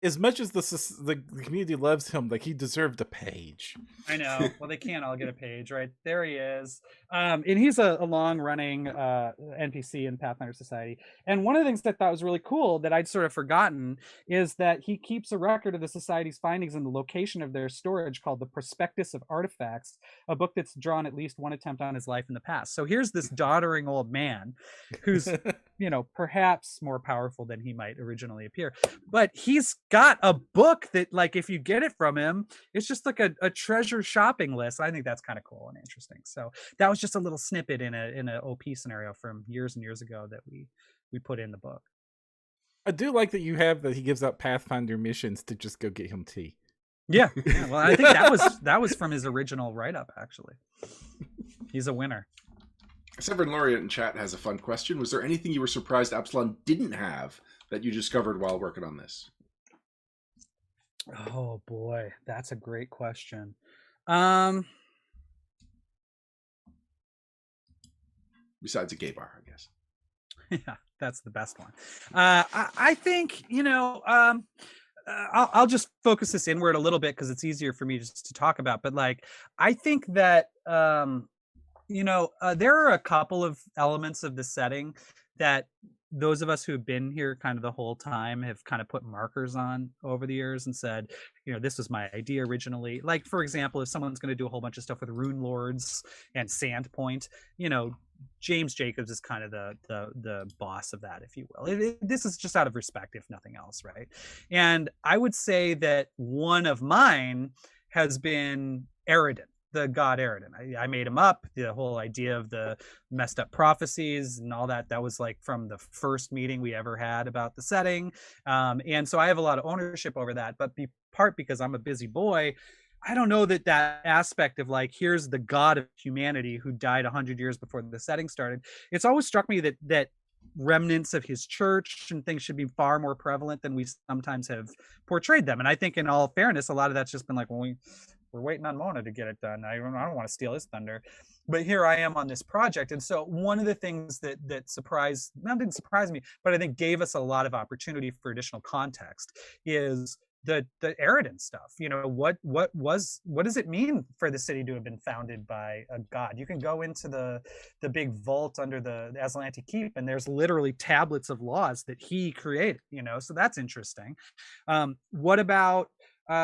Speaker 1: as much as the community loves him, like he deserved a page.
Speaker 3: I know. Well, they can't all get a page, right? There he is. And he's a long-running NPC in Pathfinder Society. And one of the things that I thought was really cool that I'd sort of forgotten is that he keeps a record of the Society's findings and the location of their storage called the Prospectus of Artifacts, a book that's drawn at least one attempt on his life in the past. So here's this doddering old man who's, perhaps more powerful than he might originally appear. But he's got a book that, like, if you get it from him, it's just like a treasure shopping list. I think that's kind of cool and interesting. So that was just a little snippet in a OP scenario from years and years ago that we put in the book.
Speaker 1: I do like that he gives out Pathfinder missions to just go get him tea.
Speaker 3: Yeah. Well, I think that was from his original write-up, actually. He's a winner.
Speaker 2: Severin Laureate in chat has a fun question. Was there anything you were surprised Absalom didn't have that you discovered while working on this?
Speaker 3: Oh boy, that's a great question.
Speaker 2: Besides a gay bar, I guess.
Speaker 3: Yeah, that's the best one. I think, I'll just focus this inward a little bit because it's easier for me just to talk about. But like, I think that, there are a couple of elements of the setting that those of us who have been here kind of the whole time have kind of put markers on over the years and said, this was my idea originally. Like, for example, if someone's going to do a whole bunch of stuff with Rune Lords and Sandpoint, James Jacobs is kind of the boss of that, if you will. This is just out of respect, if nothing else, right? And I would say that one of mine has been Eridan, the god Eridan. I made him up. The whole idea of the messed up prophecies and all that was like from the first meeting we ever had about the setting. And so I have a lot of ownership over that, but part because I'm a busy boy, I don't know that aspect of like, here's the god of humanity who died 100 years before the setting started. It's always struck me that remnants of his church and things should be far more prevalent than we sometimes have portrayed them. And I think in all fairness, a lot of that's just been like, when we're waiting on Mona to get it done. I don't want to steal his thunder, but here I am on this project. And so one of the things that didn't surprise me, but I think gave us a lot of opportunity for additional context is the Eridan stuff. What does it mean for the city to have been founded by a god? You can go into the big vault under the Aslanti Keep, and there's literally tablets of laws that he created. So that's interesting. What about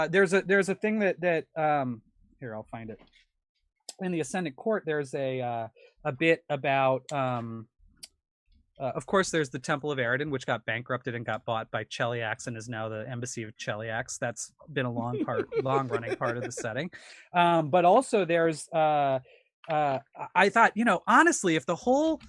Speaker 3: there's a thing that here, I'll find it in the Ascendant Court. There's a bit about of course there's the Temple of Eridan, which got bankrupted and got bought by Cheliax and is now the Embassy of Cheliax. That's been a long running part of the setting. But also there's I thought, honestly, if the whole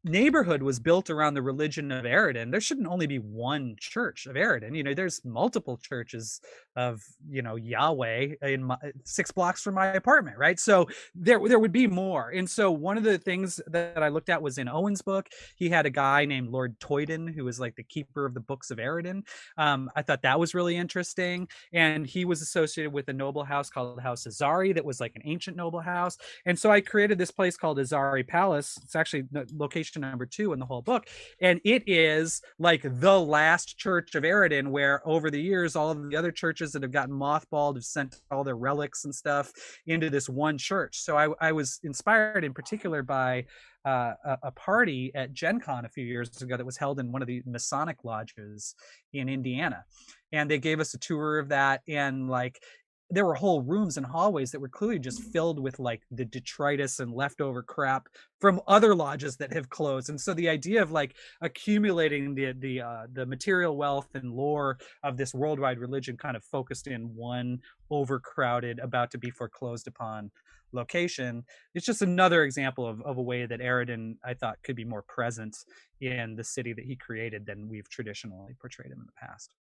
Speaker 3: neighborhood was built around the religion of Eridan, there shouldn't only be one church of Eridan. There's multiple churches of Yahweh in 6 blocks from my apartment, right? So there would be more. And so one of the things that I looked at was in Owen's book. He had a guy named Lord Toyden who was like the keeper of the books of Eridan. I thought that was really interesting, and he was associated with a noble house called House Azari that was like an ancient noble house. And so I created this place called Azari Palace. It's actually location number 2 in the whole book, and it is like the last church of Eridan, where over the years all of the other churches that have gotten mothballed have sent all their relics and stuff into this one church. So I was inspired in particular by a party at Gen Con a few years ago that was held in one of the Masonic lodges in Indiana, and they gave us a tour of that, and like there were whole rooms and hallways that were clearly just filled with like the detritus and leftover crap from other lodges that have closed. And so the idea of like accumulating the material wealth and lore of this worldwide religion kind of focused in one overcrowded, about to be foreclosed upon location. It's just another example of a way that Eridan, I thought, could be more present in the city that he created than we've traditionally portrayed him in the past.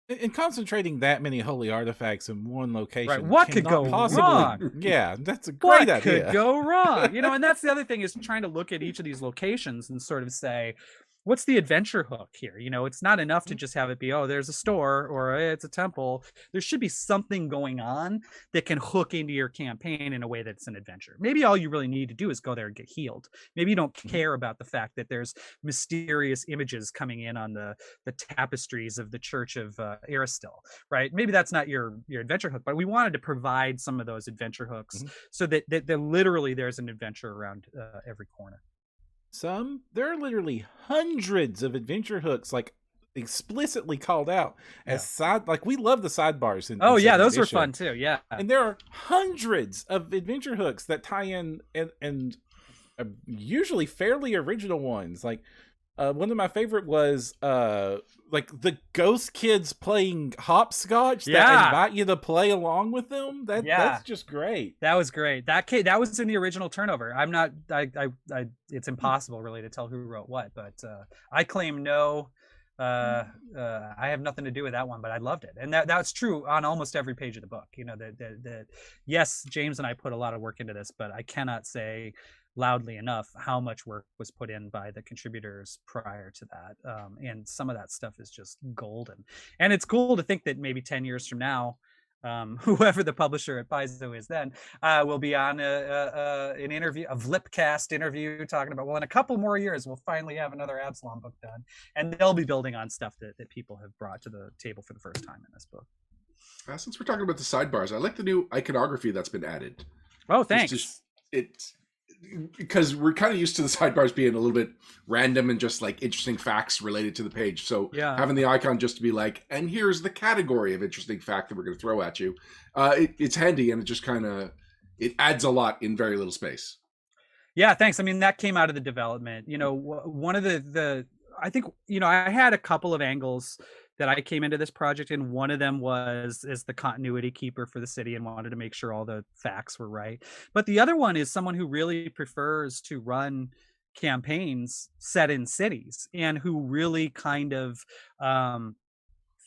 Speaker 1: And concentrating that many holy artifacts in one location,
Speaker 3: right? What could go wrong?
Speaker 1: Yeah, that's a great idea.
Speaker 3: What could go wrong? And that's the other thing, is trying to look at each of these locations and sort of say, what's the adventure hook here? It's not enough to just have it be, oh, there's a store or hey, it's a temple. There should be something going on that can hook into your campaign in a way that's an adventure. Maybe all you really need to do is go there and get healed. Maybe you don't care about the fact that there's mysterious images coming in on the tapestries of the Church of Aristil, right? Maybe that's not your adventure hook, but we wanted to provide some of those adventure hooks so that literally there's an adventure around every corner.
Speaker 1: There are literally hundreds of adventure hooks, like explicitly called out as side. Like, we love the sidebars.
Speaker 3: Oh yeah, those were fun too. Yeah,
Speaker 1: and there are hundreds of adventure hooks that tie in, and usually fairly original ones. Like, one of my favorite was like the ghost kids playing hopscotch that invite you to play along with them. That's just great.
Speaker 3: That was great. That was in the original turnover. I'm not. It's impossible really to tell who wrote what, but I claim no. I have nothing to do with that one, but I loved it, and that's true on almost every page of the book. That yes, James and I put a lot of work into this, but I cannot say loudly enough how much work was put in by the contributors prior to that, and some of that stuff is just golden. And it's cool to think that maybe 10 years from now, whoever the publisher at Paizo is then, will be on an interview, a Vlipcast interview, talking about, well, in a couple more years we'll finally have another Absalom book done, and they'll be building on stuff that people have brought to the table for the first time in this book.
Speaker 2: Since we're talking about the sidebars, I like the new iconography that's been added.
Speaker 3: Oh, thanks.
Speaker 2: It's because we're kind of used to the sidebars being a little bit random and just like interesting facts related to the page. So having the icon just to be like, and here's the category of interesting fact that we're going to throw at you, it's handy, and it just kind of, it adds a lot in very little space.
Speaker 3: Yeah, thanks. I mean, that came out of the development. One of the I think, I had a couple of angles that I came into this project, and one of them was as the continuity keeper for the city and wanted to make sure all the facts were right. But the other one is someone who really prefers to run campaigns set in cities, and who really kind of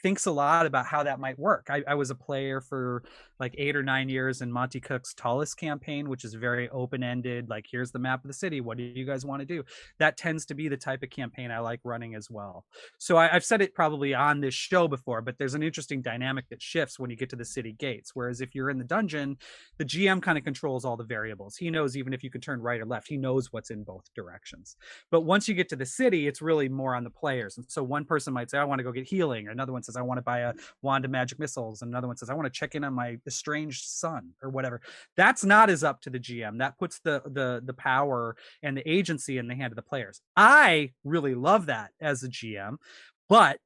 Speaker 3: thinks a lot about how that might work. I was a player for like 8 or 9 years in Monty Cook's Tallest campaign, which is very open-ended. Like, here's the map of the city. What do you guys want to do? That tends to be the type of campaign I like running as well. So I've said it probably on this show before, but there's an interesting dynamic that shifts when you get to the city gates. Whereas if you're in the dungeon, the GM kind of controls all the variables. He knows even if you can turn right or left, he knows what's in both directions. But once you get to the city, it's really more on the players. And so one person might say, I want to go get healing. Another one says, I want to buy a wand of magic missiles. And another one says, I want to check in on my estranged son or whatever. That's not as up to the GM. That puts the power and the agency in the hand of the players. I really love that as a GM, but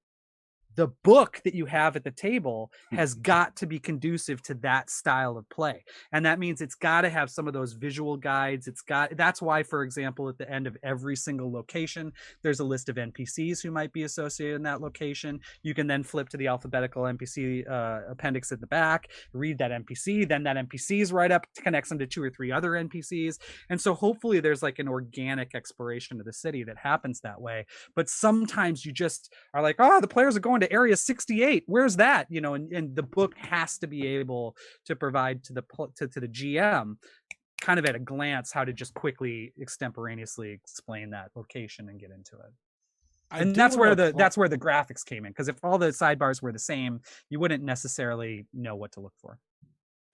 Speaker 3: the book that you have at the table has got to be conducive to that style of play. And that means it's got to have some of those visual guides. That's why, for example, at the end of every single location, there's a list of NPCs who might be associated in that location. You can then flip to the alphabetical NPC appendix at the back, read that NPC, then that NPC's right up, connects them to 2 or 3 other NPCs. And so hopefully there's like an organic exploration of the city that happens that way. But sometimes you just are like, oh, the players are going to area 68, where's that? And the book has to be able to provide to the GM kind of at a glance how to just quickly extemporaneously explain that location and get into it. And that's where the graphics came in, because if all the sidebars were the same, you wouldn't necessarily know what to look for.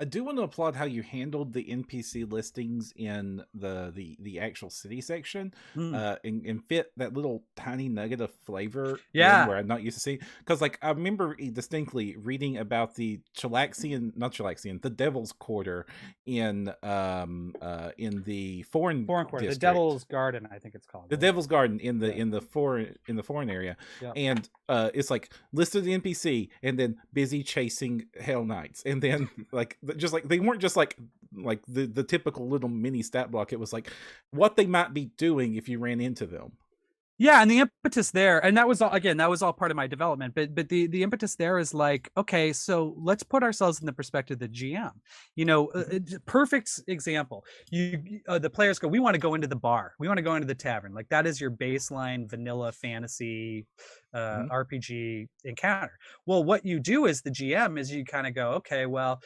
Speaker 1: I do want to applaud how you handled the NPC listings in the actual city section, and fit that little tiny nugget of flavor where I'm not used to seeing. Because like I remember distinctly reading about the the Devil's Quarter in the foreign
Speaker 3: quarter,
Speaker 1: district.
Speaker 3: the Devil's Garden, I think it's called.
Speaker 1: The Devil's Garden in the foreign area, and it's like listed the NPC and then busy chasing Hell Knights, and then like. Just like they weren't just like the typical little mini stat block. It was like what they might be doing if you ran into them.
Speaker 3: Yeah, and the impetus there, and that was all part of my development. But the impetus there is like, okay, so let's put ourselves in the perspective of the GM. Perfect example. The players go, we want to go into the bar, we want to go into the tavern. Like that is your baseline vanilla fantasy RPG encounter. Well, what you do as the GM is you kind of go, okay, well,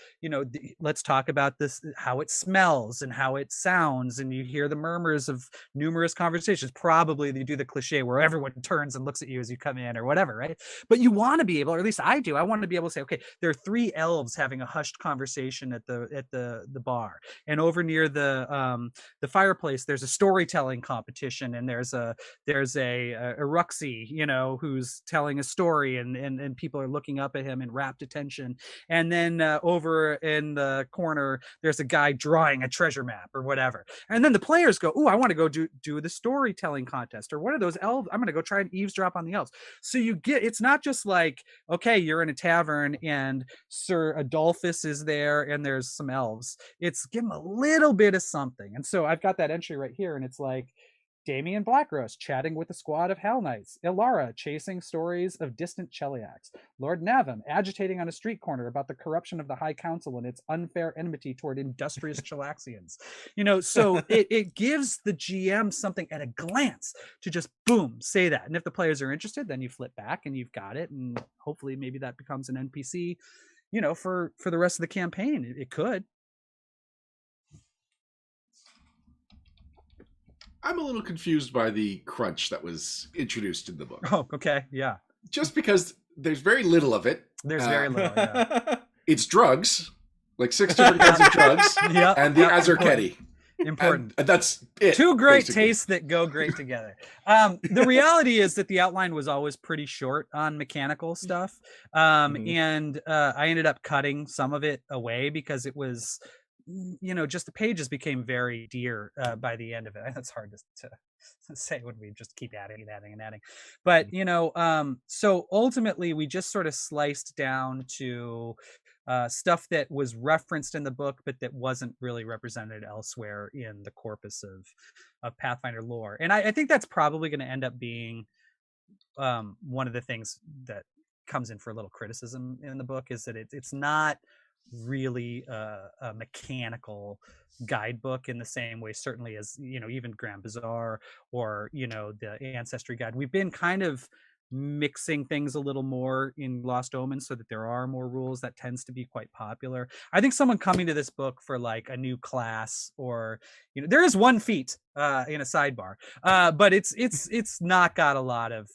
Speaker 3: let's talk about this, how it smells and how it sounds, and you hear the murmurs of numerous conversations. Probably you do the cliche where everyone turns and looks at you as you come in or whatever, right? But you want to be able, or at least I do, I want to be able to say, okay, there are 3 elves having a hushed conversation at the bar, and over near the fireplace there's a storytelling competition, and there's a Ruxy, who's telling a story, and people are looking up at him in rapt attention. And then over in the corner, there's a guy drawing a treasure map or whatever. And then the players go, "Ooh, I want to go do the storytelling contest, or what are those elves? I'm going to go try and eavesdrop on the elves." So it's not just like, okay, you're in a tavern and Sir Adolphus is there and there's some elves. It's give them a little bit of something. And so I've got that entry right here, and it's like, Damian Blackrose chatting with a squad of Hell Knights. Ilara chasing stories of distant Cheliacs. Lord Navim agitating on a street corner about the corruption of the High Council and its unfair enmity toward industrious Chelaxians. So it gives the GM something at a glance to just boom, say that. And if the players are interested, then you flip back and you've got it. And hopefully maybe that becomes an NPC, for the rest of the campaign. It could.
Speaker 2: I'm a little confused by the crunch that was introduced in the book.
Speaker 3: Oh, okay. Yeah.
Speaker 2: Just because there's very little of it.
Speaker 3: There's very little. Yeah.
Speaker 2: It's drugs, like 6 different kinds of drugs, and the Azarketti.
Speaker 3: Important.
Speaker 2: And that's it.
Speaker 3: 2 great tastes that go great together. The reality is that the outline was always pretty short on mechanical stuff. And I ended up cutting some of it away because it was, just the pages became very dear by the end of it. That's hard to say when we just keep adding and adding and adding. But, so ultimately we just sort of sliced down to stuff that was referenced in the book, but that wasn't really represented elsewhere in the corpus of Pathfinder lore. And I think that's probably going to end up being one of the things that comes in for a little criticism in the book, is that it's not really a mechanical guidebook in the same way, certainly as even Grand Bazaar or the Ancestry Guide. We've been kind of mixing things a little more in Lost Omens so that there are more rules. That tends to be quite popular. I think someone coming to this book for like a new class, or there is 1 feat in a sidebar, but it's not got a lot of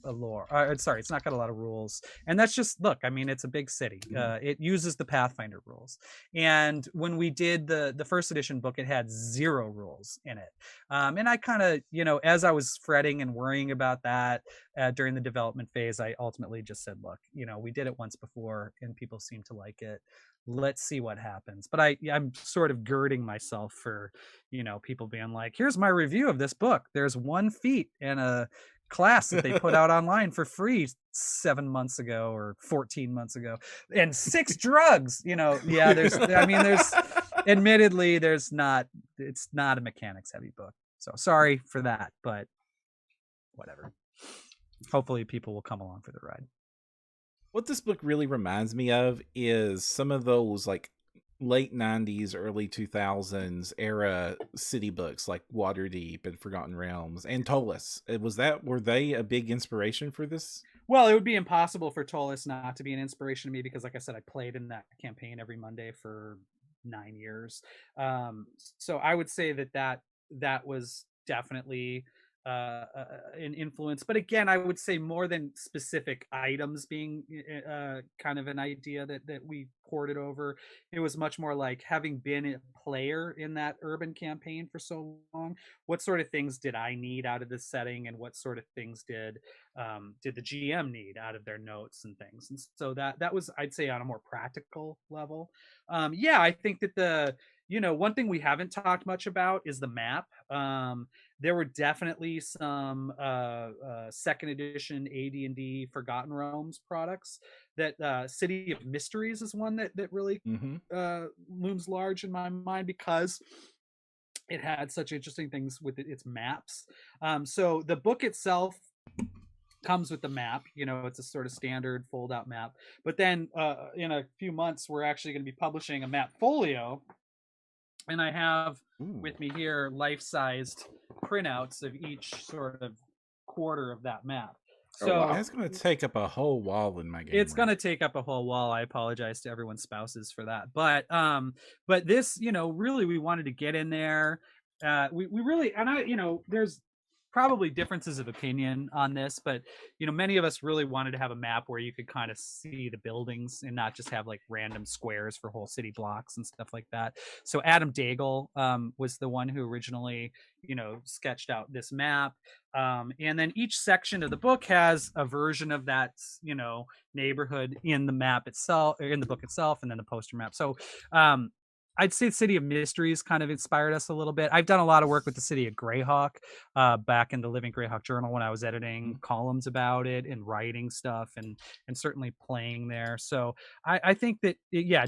Speaker 3: lore. Sorry, it's not got a lot of rules, and that's just, look, I mean, it's a big city. It uses the Pathfinder rules, and when we did the first edition book, it had 0 rules in it, and I kind of, as I was fretting and worrying about that during the development phase, I ultimately just said, look, we did it once before and people seem to like it. Let's see what happens. But I'm sort of girding myself for, people being like, here's my review of this book. There's 1 feat in a class that they put out online for free 7 months ago or 14 months ago, and 6 drugs. There's admittedly, it's not a mechanics heavy book. So sorry for that, but whatever. Hopefully people will come along for the ride.
Speaker 1: What this book really reminds me of is some of those like late 90s, early 2000s era city books like Waterdeep and Forgotten Realms and Tolis. Were they a big inspiration for this?
Speaker 3: Well, it would be impossible for Tolis not to be an inspiration to me, because like I said, I played in that campaign every Monday for 9 years. So I would say that was definitely an influence. But again, I would say more than specific items being kind of an idea that we ported over, it was much more like, having been a player in that urban campaign for so long, what sort of things did I need out of this setting, and what sort of things did the GM need out of their notes and things. And so that was, I'd say, on a more practical level. I think that one thing we haven't talked much about is the map. There were definitely some second edition AD&D Forgotten Realms products. That City of Mysteries is one that really looms large in my mind, because it had such interesting things with its maps. So the book itself comes with the map. It's a sort of standard fold out map. But then in a few months, we're actually going to be publishing a map folio. And I have with me here life-sized printouts of each sort of quarter of that map.
Speaker 2: Oh,
Speaker 3: So
Speaker 2: wow.
Speaker 1: That's going to take up a whole wall in my game.
Speaker 3: it's going to take up a whole wall. I apologize to everyone's spouses for that. But this, really we wanted to get in there. We really, and there's probably differences of opinion on this, but many of us really wanted to have a map where you could kind of see the buildings and not just have like random squares for whole city blocks and stuff like that. So Adam Daigle was the one who originally sketched out this map, and then each section of the book has a version of that neighborhood in the map itself, or in the book itself, and then the poster map. So I'd say City of Mysteries kind of inspired us a little bit. I've done a lot of work with the city of Greyhawk back in the Living Greyhawk Journal when I was editing columns about it and writing stuff and certainly playing there. So I think that,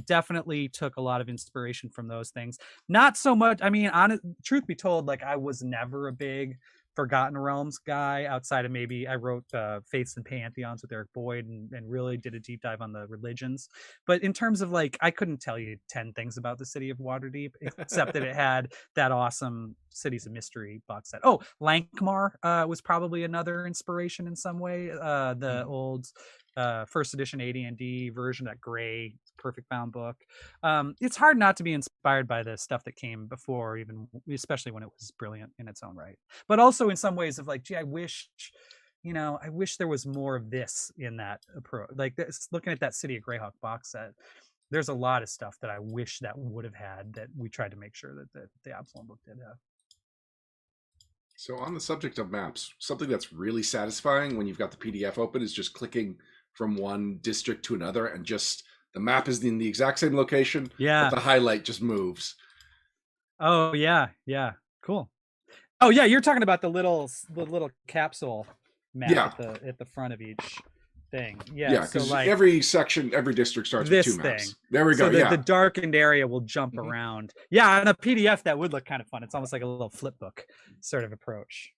Speaker 3: definitely took a lot of inspiration from those things. Not so much, truth be told, like I was never a big Forgotten Realms guy outside of maybe I wrote Faiths and Pantheons with Eric Boyd and really did a deep dive on the religions. But in terms of like, I couldn't tell you 10 things about the city of Waterdeep, except that it had that awesome Cities of Mystery box set. Oh, Lankmar was probably another inspiration in some way. The old first edition AD&D version, that gray perfect bound book. It's hard not to be inspired by the stuff that came before, even especially when it was brilliant in its own right. But also in some ways of like, gee, I wish there was more of this in that approach. Like this, looking at that City of Greyhawk box set, there's a lot of stuff that I wish that would have had that we tried to make sure that the Absalom book did have.
Speaker 2: So on the subject of maps, something that's really satisfying when you've got the PDF open is just clicking from one district to another, and just the map is in the exact same location, but the highlight just moves.
Speaker 3: Oh yeah, cool. Oh yeah, you're talking about the little capsule map at the front of each thing. Yeah,
Speaker 2: because
Speaker 3: so like
Speaker 2: every section, every district starts with two maps. There we go.
Speaker 3: So the darkened area will jump around. Yeah, on a PDF that would look kind of fun. It's almost like a little flip book sort of approach.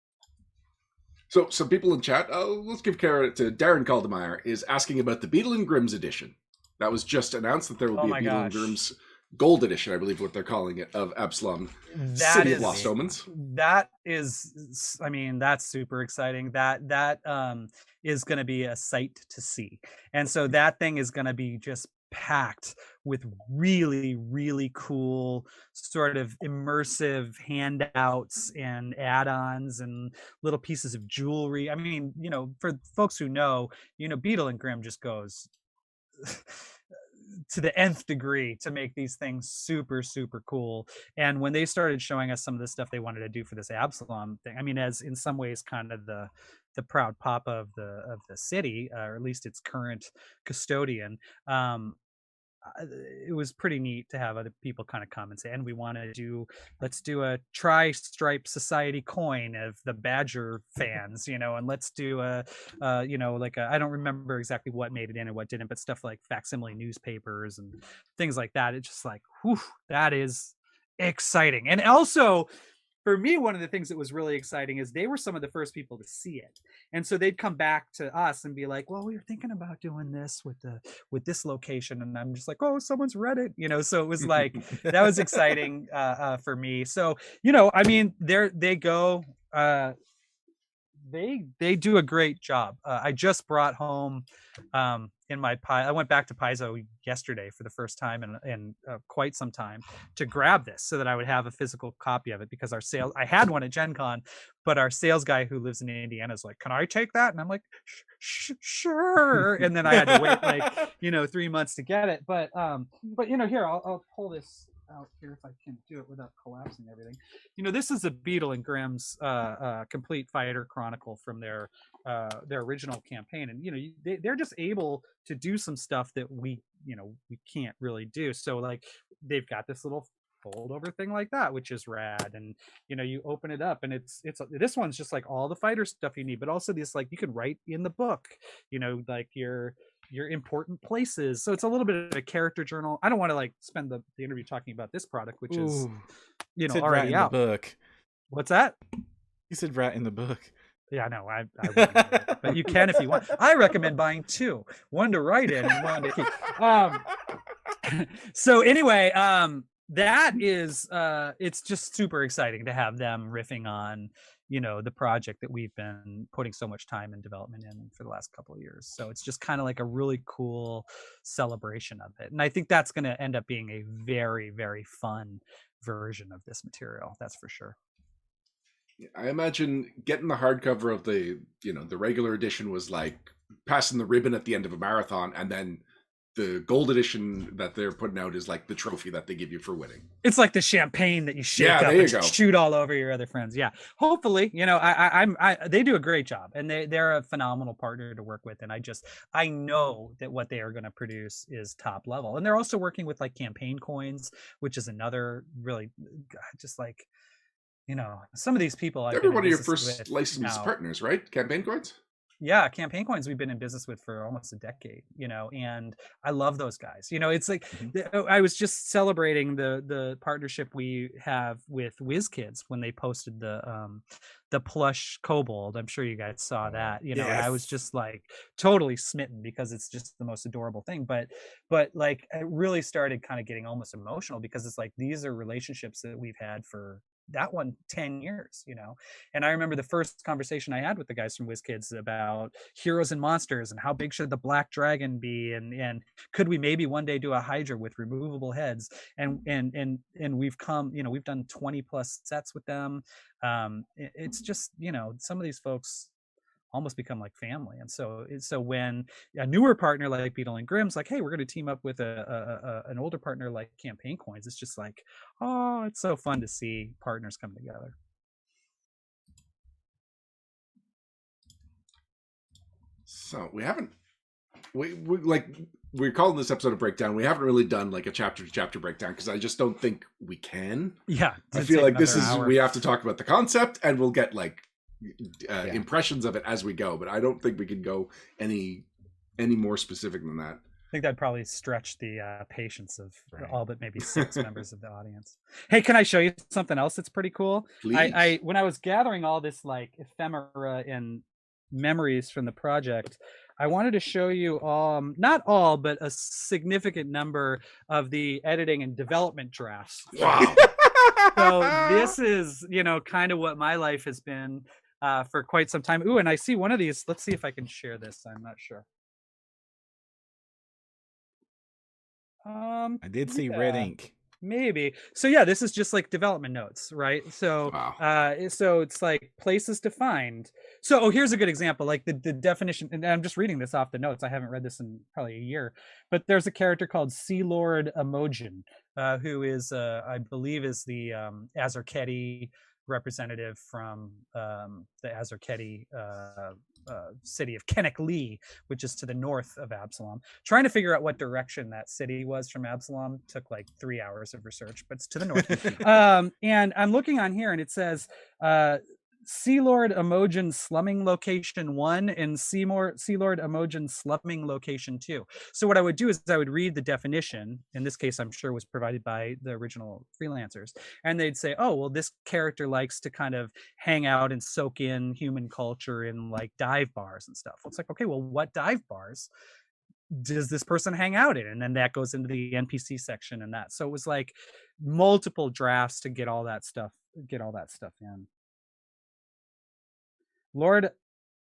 Speaker 2: So some people in chat, let's give credit to Darren Caldemeyer, is asking about the Beetle and Grimm's edition. That was just announced that there will be a Beetle and Grimm's Gold edition, I believe what they're calling it, of Absalom, City of Lost Omens.
Speaker 3: That is, that's super exciting. That is going to be a sight to see. And so that thing is going to be just packed with really, really cool sort of immersive handouts and add-ons and little pieces of jewelry. I mean, for folks who know, Beetle and Grimm just goes to the nth degree to make these things super, super cool. And when they started showing us some of the stuff they wanted to do for this Absalom thing, as in some ways kind of the proud papa of the city, or at least its current custodian, it was pretty neat to have other people kind of come and say, and we want to let's do a tri-stripe society coin of the Badger fans, and let's do I don't remember exactly what made it in and what didn't, but stuff like facsimile newspapers and things like that. It's just like, whew, that is exciting. And also, for me, one of the things that was really exciting is they were some of the first people to see it. And so they'd come back to us and be like, well, we were thinking about doing this with this location. And I'm just like, oh, someone's read it, so it was like, that was exciting for me. So, they go, they do a great job. I just brought home I went back to Paizo yesterday for the first time in quite some time to grab this so that I would have a physical copy of it, because I had one at Gen Con, but our sales guy who lives in Indiana is like, can I take that? And I'm like, sure. And then I had to wait 3 months to get it. But here, I'll pull this out here if I can do it without collapsing everything. This is a Beetle and Grimm's complete fighter chronicle from their original campaign, and they're just able to do some stuff that we can't really do. So like they've got this little fold over thing like that, which is rad, and you open it up and it's this one's just like all the fighter stuff you need, but also this, like, you can write in the book like your important places. So it's a little bit of a character journal. I don't want to like spend the interview talking about this product, which is already out.
Speaker 1: The book.
Speaker 3: What's that?
Speaker 1: You said rat in the book.
Speaker 3: Yeah, no, I wouldn't, but you can if you want. I recommend buying two, one to write in and one to keep. So anyway, that is it's just super exciting to have them riffing on the project that we've been putting so much time and development in for the last couple of years. So it's just kind of like a really cool celebration of it. And I think that's going to end up being a very, very fun version of this material. That's for sure.
Speaker 2: I imagine getting the hardcover of the regular edition was like passing the ribbon at the end of a marathon, and then the gold edition that they're putting out is like the trophy that they give you for winning.
Speaker 3: It's like the champagne that you shake up and shoot all over your other friends. Yeah, hopefully, they do a great job, and they're a phenomenal partner to work with. And I know that what they are going to produce is top level. And they're also working with like campaign coins, which is another really just like, some of these people.
Speaker 2: They're one of your first licensed partners, right? Campaign coins.
Speaker 3: Yeah, campaign coins we've been in business with for almost a decade, and I love those guys. It's like I was just celebrating the partnership we have with WizKids when they posted the plush kobold. I'm sure you guys saw that.
Speaker 1: Yes.
Speaker 3: I was just like totally smitten because it's just the most adorable thing. But like I really started kind of getting almost emotional because it's like these are relationships that we've had for that one 10 years, and I remember the first conversation I had with the guys from WizKids about heroes and monsters and how big should the black dragon be, and could we maybe one day do a Hydra with removable heads, and we've come, we've done 20 plus sets with them. It's just, some of these folks almost become like family. And so when a newer partner like Beetle and Grimm's like, hey, we're going to team up with an older partner like Campaign Coins, it's just like, oh, it's so fun to see partners come together.
Speaker 2: So we're calling this episode a breakdown. We haven't really done like a chapter to chapter breakdown because I just don't think we can.
Speaker 3: Yeah,
Speaker 2: I feel like this is we have to talk about the concept and we'll get like impressions of it as we go, but I don't think we can go any more specific than that.
Speaker 3: I think that'd probably stretch the patience of all but maybe 6 members of the audience. Hey, can I show you something else that's pretty cool?
Speaker 2: Please.
Speaker 3: I when I was gathering all this like ephemera and memories from the project, I wanted to show you not all, but a significant number of the editing and development drafts.
Speaker 2: Wow.
Speaker 3: So this is, kind of what my life has been for quite some time. Ooh, and I see one of these. Let's see if I can share this. I'm not sure.
Speaker 1: I did see red ink.
Speaker 3: Maybe. So yeah, this is just like development notes, right? So so it's like places to find. So here's a good example, like the definition, and I'm just reading this off the notes. I haven't read this in probably a year, but there's a character called Sea Lord Imogen, who is I believe is the Azarketi representative from the Azarketi city of Kennick Lee, which is to the north of Absalom. Trying to figure out what direction that city was from Absalom took like 3 hours of research, but it's to the north. And I'm looking on here and it says Sea Lord Imogen slumming location 1 and Sea Lord Imogen slumming location 2. So what I would do is I would read the definition, in this case I'm sure was provided by the original freelancers, and they'd say, oh, well, this character likes to kind of hang out and soak in human culture in like dive bars and stuff. It's like, okay, well, what dive bars does this person hang out in? And then that goes into the NPC section and that. So it was like multiple drafts to get all that stuff in. Lord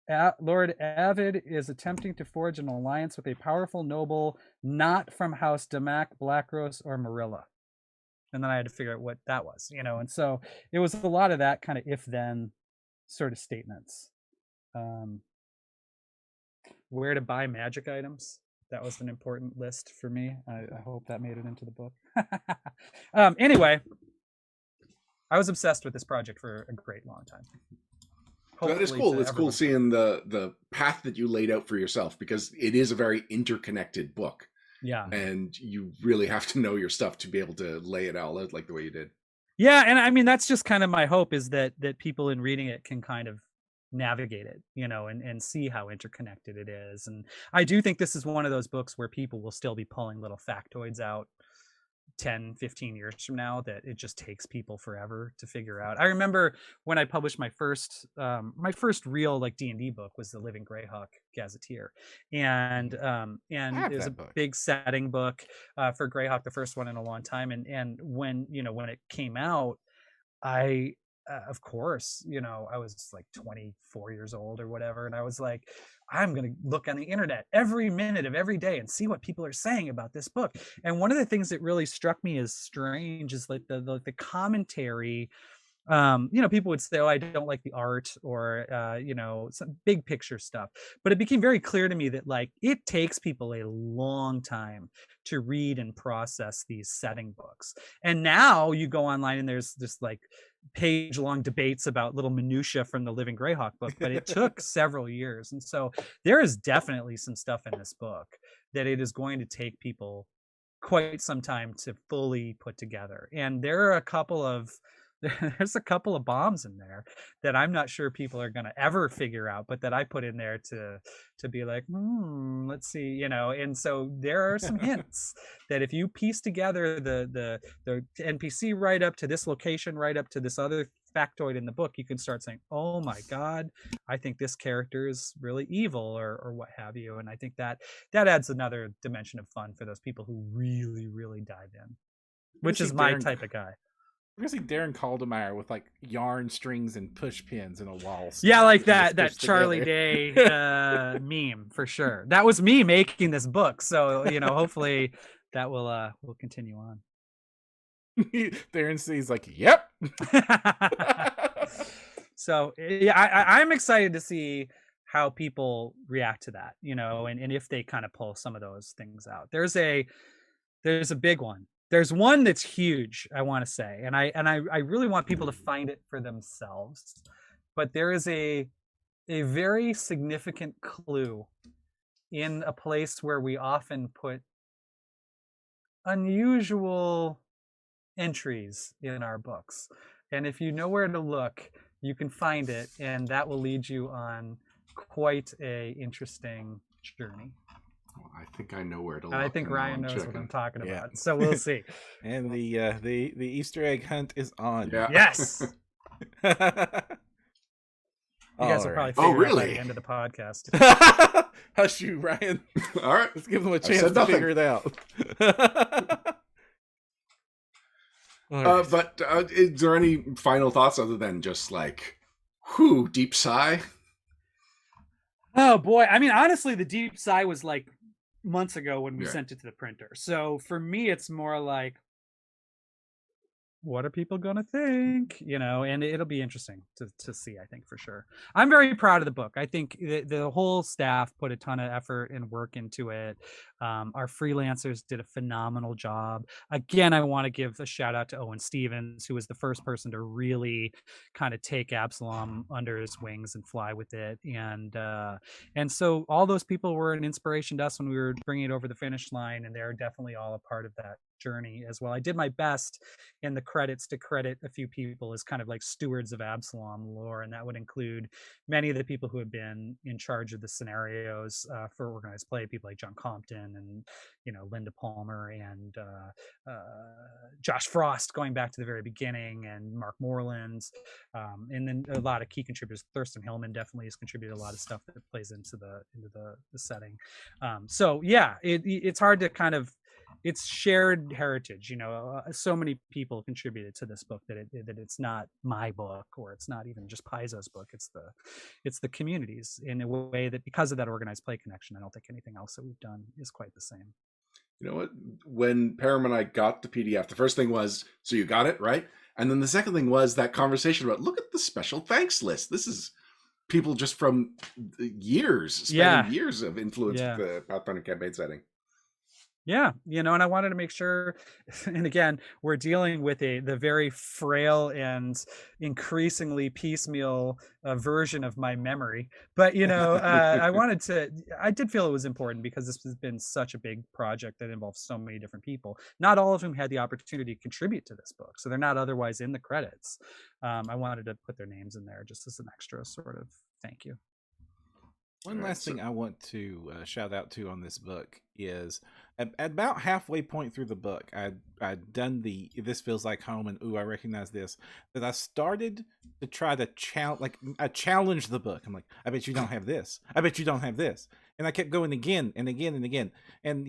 Speaker 3: Avid is attempting to forge an alliance with a powerful noble not from House Damac, Blackros, or Marilla. And then I had to figure out what that was, and so it was a lot of that kind of if-then sort of statements. Where to buy magic items. That was an important list for me. I hope that made it into the book. Anyway, I was obsessed with this project for a great long time.
Speaker 2: That is cool. It's cool seeing the path that you laid out for yourself, because it is a very interconnected book.
Speaker 3: Yeah.
Speaker 2: And you really have to know your stuff to be able to lay it all out like the way you did.
Speaker 3: Yeah, and I mean that's just kind of my hope, is that people in reading it can kind of navigate it, and see how interconnected it is. And I do think this is one of those books where people will still be pulling little factoids out 10, 15 years from now that it just takes people forever to figure out. I remember when I published my first real like D&D book was the Living Greyhawk Gazetteer, and it was a big setting book for Greyhawk, the first one in a long time. And when it came out, I of course, I was like 24 years old or whatever, and I was like, I'm going to look on the internet every minute of every day and see what people are saying about this book. And one of the things that really struck me as strange is like the commentary. People would say, oh, I don't like the art, or some big picture stuff, but it became very clear to me that like it takes people a long time to read and process these setting books. And now you go online and there's this like page long debates about little minutia from the Living Greyhawk book, but it took several years. And so there is definitely some stuff in this book that it is going to take people quite some time to fully put together. And there's a couple of bombs in there that I'm not sure people are going to ever figure out, but that I put in there to be like, let's see, and so there are some hints that if you piece together the NPC right up to this location, right up to this other factoid in the book, you can start saying, oh my God, I think this character is really evil, or what have you. And I think that adds another dimension of fun for those people who really, really dive in, which is my type of guy.
Speaker 1: We're gonna see Darren Caldemeyer with like yarn strings and push pins in a wall.
Speaker 3: Yeah, like that Charlie Day meme for sure. That was me making this book, so hopefully that will continue on.
Speaker 1: Darren sees like, yep.
Speaker 3: So yeah, I'm excited to see how people react to that, and if they kind of pull some of those things out. There's a big one. There's one that's huge, I want to say, and I really want people to find it for themselves. But there is a very significant clue in a place where we often put unusual entries in our books. And if you know where to look, you can find it, and that will lead you on quite a interesting journey.
Speaker 2: I think I know where to look.
Speaker 3: I think Ryan knows what I'm talking about. So we'll see.
Speaker 1: And the Easter egg hunt is on.
Speaker 2: Yeah.
Speaker 3: Yes. You guys will probably figure it out by the end of the podcast.
Speaker 1: Hush you, Ryan.
Speaker 2: All right.
Speaker 1: Let's give them a chance to figure it out.
Speaker 2: But is there any final thoughts other than just like, whew, deep sigh?
Speaker 3: Oh boy. I mean, honestly, the deep sigh was like months ago when we sent it to the printer. So for me, it's more like, what are people gonna think? And it'll be interesting to see, I think, for sure. I'm very proud of the book. I think the whole staff put a ton of effort and work into it. Our freelancers did a phenomenal job. Again, I want to give a shout out to Owen Stevens, who was the first person to really kind of take Absalom under his wings and fly with it. And so all those people were an inspiration to us when we were bringing it over the finish line, and they're definitely all a part of that journey as well. I did my best in the credits to credit a few people as kind of like stewards of Absalom lore, and that would include many of the people who have been in charge of the scenarios for organized play, people like John Compton and Linda Palmer and Josh Frost going back to the very beginning, and Mark Moreland, and then a lot of key contributors. Thurston Hillman definitely has contributed a lot of stuff that plays into the setting. So yeah, it's hard to kind of, it's shared heritage. So many people contributed to this book that it's not my book, or it's not even just Paizo's book. It's the communities, in a way that, because of that organized play connection, I don't think anything else that we've done is quite the same.
Speaker 2: You know what? When Param and I got the PDF, the first thing was, so you got it, right? And then the second thing was that conversation about, look at the special thanks list. This is people just from years, spending years of influence with the Pathfinder campaign setting.
Speaker 3: Yeah, and I wanted to make sure, and again, we're dealing with the very frail and increasingly piecemeal version of my memory. But, I did feel it was important, because this has been such a big project that involves so many different people, not all of whom had the opportunity to contribute to this book. So they're not otherwise in the credits. I wanted to put their names in there just as an extra sort of thank you.
Speaker 1: One last thing I want to shout out to on this book is at about halfway point through the book, I'd done the "This feels like home" and "Ooh, I recognize this." That I started to try to I challenged the book. I'm like, I bet you don't have this. I bet you don't have this. And I kept going again and again and again. And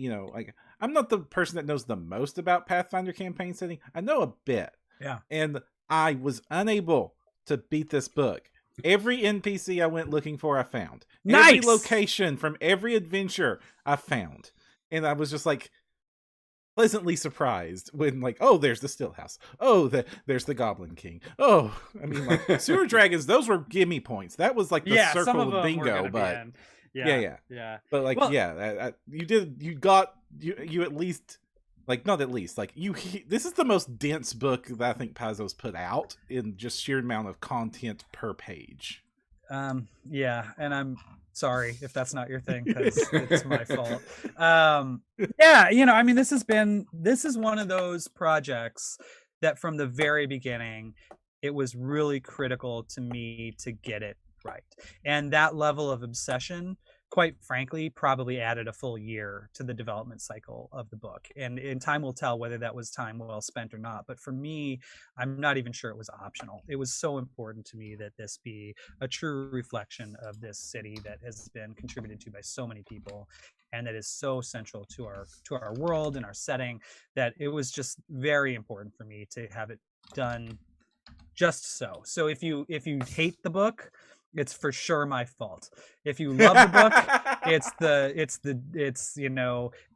Speaker 1: I'm not the person that knows the most about Pathfinder campaign setting. I know a bit.
Speaker 3: Yeah.
Speaker 1: And I was unable to beat this book. Every NPC I went looking for, I found.
Speaker 3: Nice!
Speaker 1: Every location from every adventure, I found. And I was just like pleasantly surprised when, like, oh, there's the still house. Oh, there's the Goblin King. Oh, I mean, like, sewer dragons, those were gimme points. That was like the
Speaker 3: some
Speaker 1: circle
Speaker 3: of them
Speaker 1: of
Speaker 3: were
Speaker 1: bingo,
Speaker 3: gonna be
Speaker 1: but
Speaker 3: in. Yeah.
Speaker 1: but like,
Speaker 3: Well-
Speaker 1: you at least, like, not at least, like, this is the most dense book that I think Paizo's put out in just sheer amount of content per page.
Speaker 3: Yeah, and I'm sorry if that's not your thing, because it's my fault. Yeah, I mean, this is one of those projects that from the very beginning, it was really critical to me to get it right. And that level of obsession, quite frankly, probably added a full year to the development cycle of the book. And in time will tell whether that was time well spent or not. But for me, I'm not even sure it was optional. It was so important to me that this be a true reflection of this city that has been contributed to by so many people, and that is so central to our world and our setting, that it was just very important for me to have it done just so. So if you hate the book, it's for sure my fault. If you love the book, it's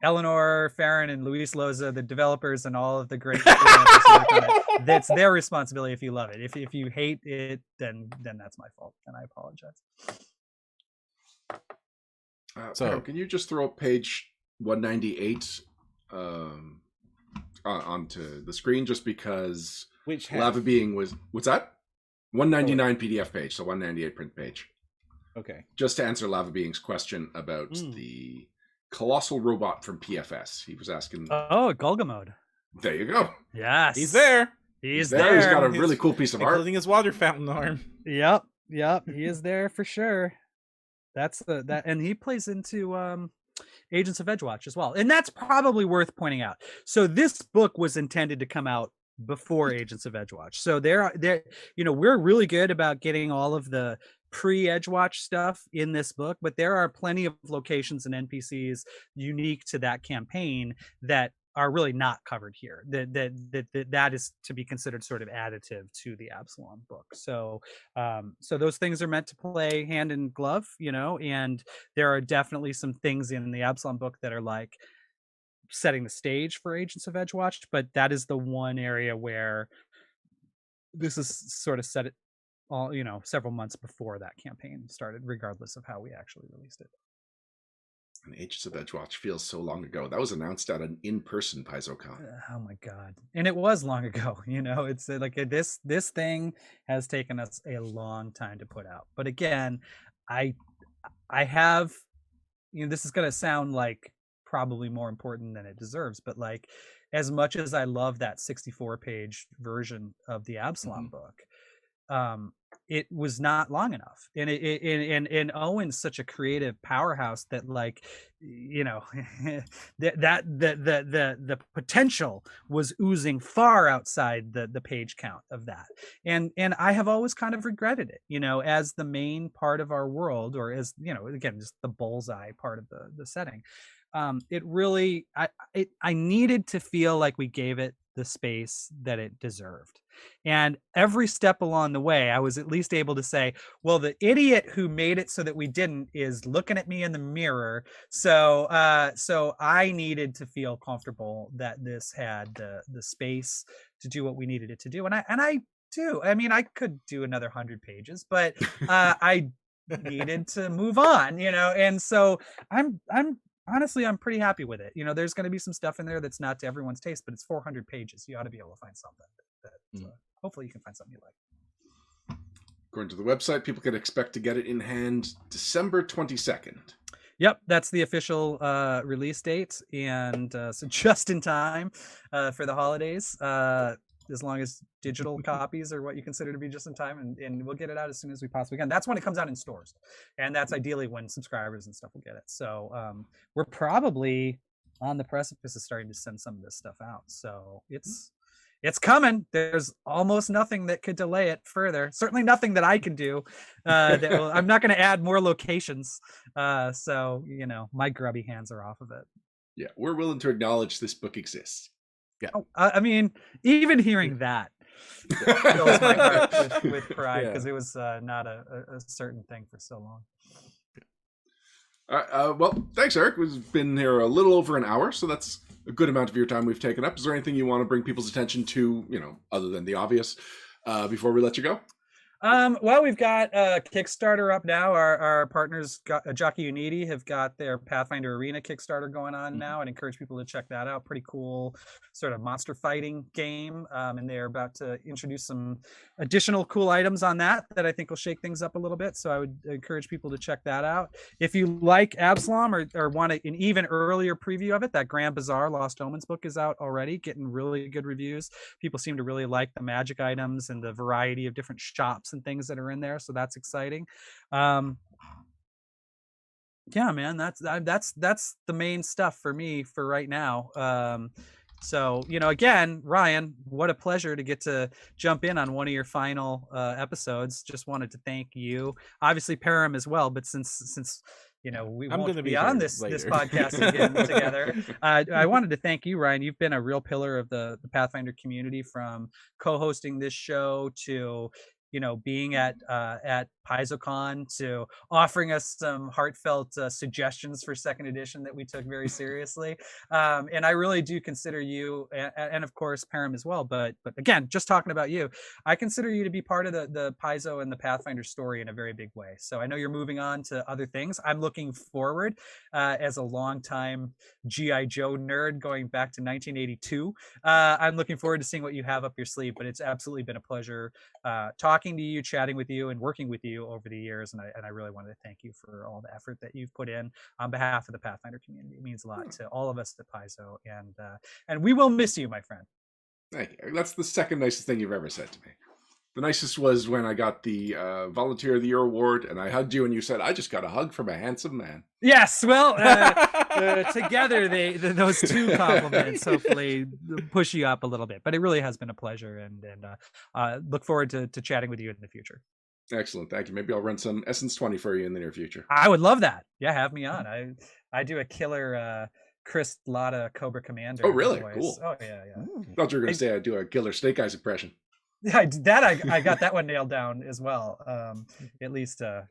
Speaker 3: Eleanor Farron and Luis Loza, the developers, and all of the great freelancers who worked on it. That's their responsibility if you love it. If you hate it, then that's my fault, and I apologize.
Speaker 2: So Pam, can you just throw up page 198 onto the screen, just because
Speaker 1: Which
Speaker 2: Lava Being was, what's that? 199 PDF page, so 198 print page.
Speaker 1: Okay.
Speaker 2: Just to answer Lava Being's question about the colossal robot from PFS. He was asking.
Speaker 3: Oh, Golgamode.
Speaker 2: There you go.
Speaker 3: Yes.
Speaker 1: He's there.
Speaker 3: He's there.
Speaker 2: He's got a really cool piece of art.
Speaker 1: Including his water fountain arm.
Speaker 3: Yep. He is there for sure. That's and he plays into Agents of Edgewatch as well. And that's probably worth pointing out. So this book was intended to come out before Agents of Edgewatch. So we're really good about getting all of the pre-Edgewatch stuff in this book, but there are plenty of locations and NPCs unique to that campaign that are really not covered here. That is to be considered sort of additive to the Absalom book. So those things are meant to play hand in glove, and there are definitely some things in the Absalom book that are like setting the stage for Agents of Edgewatch, but that is the one area where this is sort of set it all, several months before that campaign started, regardless of how we actually released it.
Speaker 2: And Agents of Edgewatch feels so long ago. That was announced at an in-person PaizoCon.
Speaker 3: Oh my God. And it was long ago, it's like this thing has taken us a long time to put out. But again, I have, this is going to sound like probably more important than it deserves, but like, as much as I love that 64-page version of the Absalom book, it was not long enough. And and Owen's such a creative powerhouse that, like, the potential was oozing far outside the page count of that. And I have always kind of regretted it, as the main part of our world, or as, again, just the bullseye part of the setting. It really, I needed to feel like we gave it the space that it deserved. And every step along the way, I was at least able to say, well, the idiot who made it so that we didn't is looking at me in the mirror. So I needed to feel comfortable that this had the space to do what we needed it to do. And I do. I mean, I could do another 100 pages, but I needed to move on, and so honestly, I'm pretty happy with it. There's going to be some stuff in there that's not to everyone's taste, but it's 400 pages. You ought to be able to find something that hopefully you can find something you like.
Speaker 2: According to the website, people can expect to get it in hand December 22nd.
Speaker 3: Yep, that's the official release date, and so just in time for the holidays. As long as digital copies are what you consider to be just in time, and we'll get it out as soon as we possibly can. That's when it comes out in stores, and that's ideally when subscribers and stuff will get it. So we're probably on the precipice of starting to send some of this stuff out. So it's coming. There's almost nothing that could delay it further. Certainly nothing that I can do. I'm not going to add more locations. So my grubby hands are off of it.
Speaker 2: Yeah, we're willing to acknowledge this book exists.
Speaker 1: Yeah.
Speaker 3: I mean, even hearing that, fills my heart with pride because it was not a certain thing for so long.
Speaker 2: Well, thanks, Eric. We've been here a little over an hour, so that's a good amount of your time we've taken up. Is there anything you want to bring people's attention to, other than the obvious, before we let you go?
Speaker 3: Well, we've got a Kickstarter up now. Our partners, Jockey Unity, have got their Pathfinder Arena Kickstarter going on now. I'd encourage people to check that out. Pretty cool sort of monster fighting game. And they're about to introduce some additional cool items on that I think will shake things up a little bit. So I would encourage people to check that out. If you like Absalom or want an even earlier preview of it, that Grand Bazaar Lost Omens book is out already, getting really good reviews. People seem to really like the magic items and the variety of different shops and things that are in there, so that's exciting. Yeah, man, that's the main stuff for me for right now. So again, Ryan, what a pleasure to get to jump in on one of your final episodes. Just wanted to thank you, obviously Param as well, but since we won't be on this podcast again together. I wanted to thank you, Ryan. You've been a real pillar of the Pathfinder community, from co-hosting this show to being at PaizoCon, to offering us some heartfelt suggestions for second edition that we took very seriously. And I really do consider you, and of course Param as well, but again, just talking about you, I consider you to be part of the Paizo and the Pathfinder story in a very big way. So I know you're moving on to other things. I'm looking forward, as a longtime G.I. Joe nerd going back to 1982. I'm looking forward to seeing what you have up your sleeve, but it's absolutely been a pleasure talking to you, chatting with you, and working with you over the years, and I really wanted to thank you for all the effort that you've put in on behalf of the Pathfinder community. It means a lot to all of us at Paizo, and we will miss you, my friend.
Speaker 2: Thank you. That's the second nicest thing you've ever said to me. The nicest was when I got the Volunteer of the Year award, and I hugged you, and you said, "I just got a hug from a handsome man." Yes,
Speaker 3: well, together those two compliments hopefully push you up a little bit. But it really has been a pleasure, and look forward to chatting with you in the future.
Speaker 2: Excellent, thank you. Maybe I'll run some Essence 20 for you in the near future.
Speaker 3: I would love that. Yeah, have me on. I do a killer Chris Latta Cobra Commander.
Speaker 2: Oh, really?
Speaker 3: Voice.
Speaker 2: Cool.
Speaker 3: Oh, yeah.
Speaker 2: I thought you were going to say I do a killer Snake Eyes impression.
Speaker 3: Yeah, I got that one nailed down as well. At least the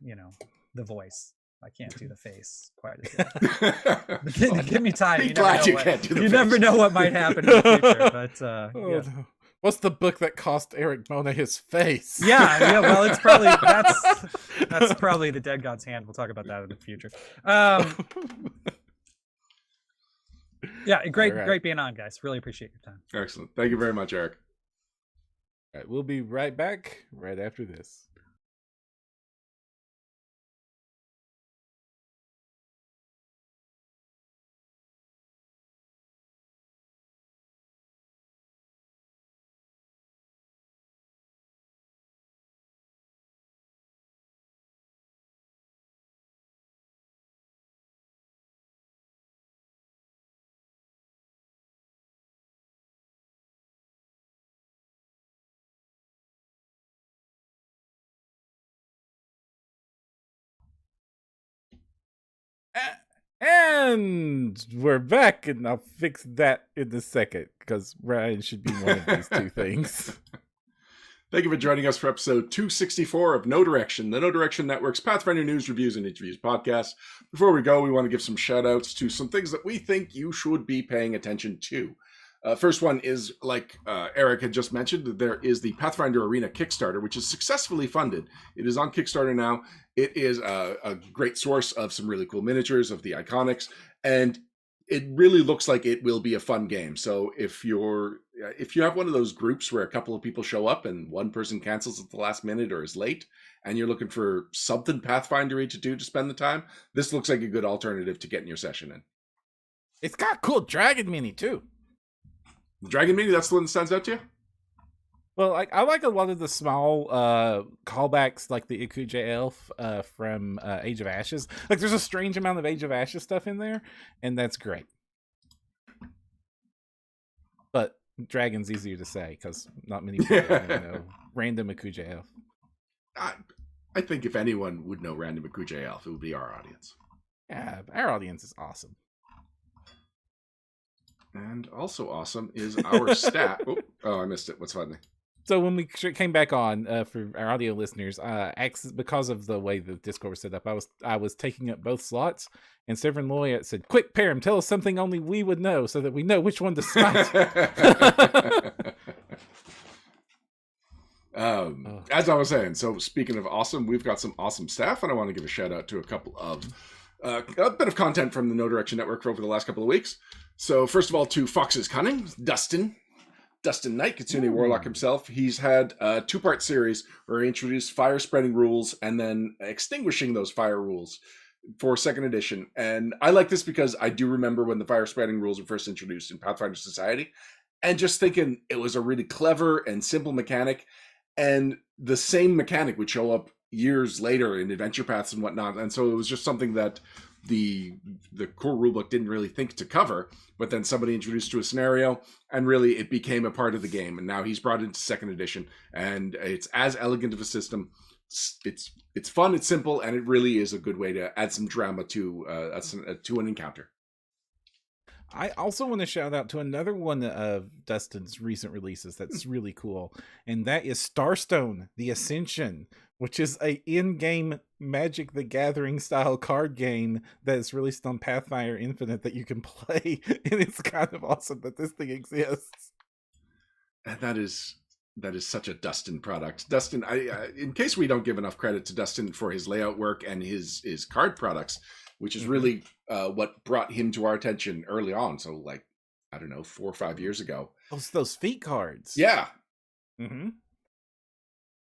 Speaker 3: voice. I can't do the face quite as well. Give me time. You never know what might happen in the future. But
Speaker 1: no. What's the book that cost Erik Mona his face?
Speaker 3: Yeah. Well, it's probably that's probably The Dead God's Hand. We'll talk about that in the future. Yeah, great being on, guys. Really appreciate your time.
Speaker 2: Excellent. Thank you very much, Erik.
Speaker 1: All right, we'll be right back right after this. And we're back, and I'll fix that in a second, because Ryan should be one of these two things.
Speaker 2: Thank you for joining us for episode 264 of No Direction, the No Direction Network's Pathfinder News, Reviews, and Interviews podcast. Before we go, we want to give some shout-outs to some things that we think you should be paying attention to. First one is, like Erik had just mentioned, there is the Pathfinder Arena Kickstarter, which is successfully funded. It is on Kickstarter now. It is a great source of some really cool miniatures of the Iconics, and it really looks like it will be a fun game. So if you have one of those groups where a couple of people show up and one person cancels at the last minute or is late, and you're looking for something Pathfindery to do to spend the time, this looks like a good alternative to getting your session in.
Speaker 1: It's got cool dragon mini too.
Speaker 2: The Dragon Mini, that's the one that stands out to you?
Speaker 1: Well, I like a lot of the small callbacks, like the Ikuja Elf from Age of Ashes. Like, there's a strange amount of Age of Ashes stuff in there, and that's great. But dragon's easier to say, because not many people know random Ikuja Elf.
Speaker 2: I think if anyone would know random Ikuja Elf, it would be our audience.
Speaker 1: Yeah, our audience is awesome.
Speaker 2: And also awesome is our stat. Oh, I missed it. What's funny?
Speaker 1: So when we came back on for our audio listeners, because of the way the Discord was set up, I was taking up both slots, and Severin Loy said, "Quick, Param, tell us something only we would know, so that we know which one to spite."
Speaker 2: As I was saying, so speaking of awesome, we've got some awesome staff, and I want to give a shout out to a couple of a bit of content from the No Direction Network over the last couple of weeks. So first of all, to Fox's Cunning, Dustin Knight, Kitsune Warlock himself. He's had a 2-part series where he introduced fire spreading rules and then extinguishing those fire rules for 2nd edition. And I like this because I do remember when the fire spreading rules were first introduced in Pathfinder Society, and just thinking it was a really clever and simple mechanic, and the same mechanic would show up years later in adventure paths and whatnot. And so it was just something that the core rulebook didn't really think to cover, but then somebody introduced to a scenario, and really it became a part of the game. And now he's brought it into 2nd edition, and it's as elegant of a system. It's fun, it's simple, and it really is a good way to add some drama to an encounter.
Speaker 1: I also want to shout out to another one of Dustin's recent releases that's really cool, and that is Starstone: The Ascension, which is a in-game Magic the Gathering style card game that is released on Pathfinder Infinite that you can play, and it's kind of awesome that this thing exists.
Speaker 2: And that is such a Dustin product. Dustin, in case we don't give enough credit to Dustin for his layout work and his card products, which is really what brought him to our attention early on. So, like, I don't know, 4 or 5 years ago.
Speaker 1: Those feat cards.
Speaker 2: Yeah.
Speaker 1: Mm-hmm.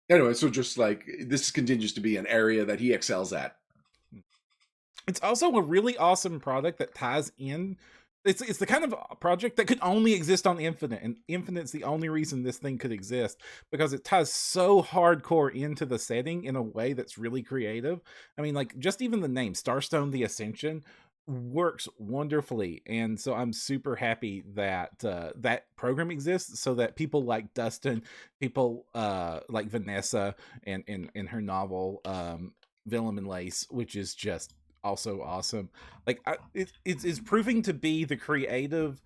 Speaker 2: Anyway, so just like this continues to be an area that he excels at.
Speaker 1: It's also a really awesome product that ties in. It's the kind of project that could only exist on Infinite, and Infinite's the only reason this thing could exist, because it ties so hardcore into the setting in a way that's really creative. I mean, like, just even the name Starstone: The Ascension works wonderfully, and so I'm super happy that that program exists, so that people like Dustin, people like Vanessa and her novel Vellum and Lace, which is just also awesome. Like, it's proving to be the creative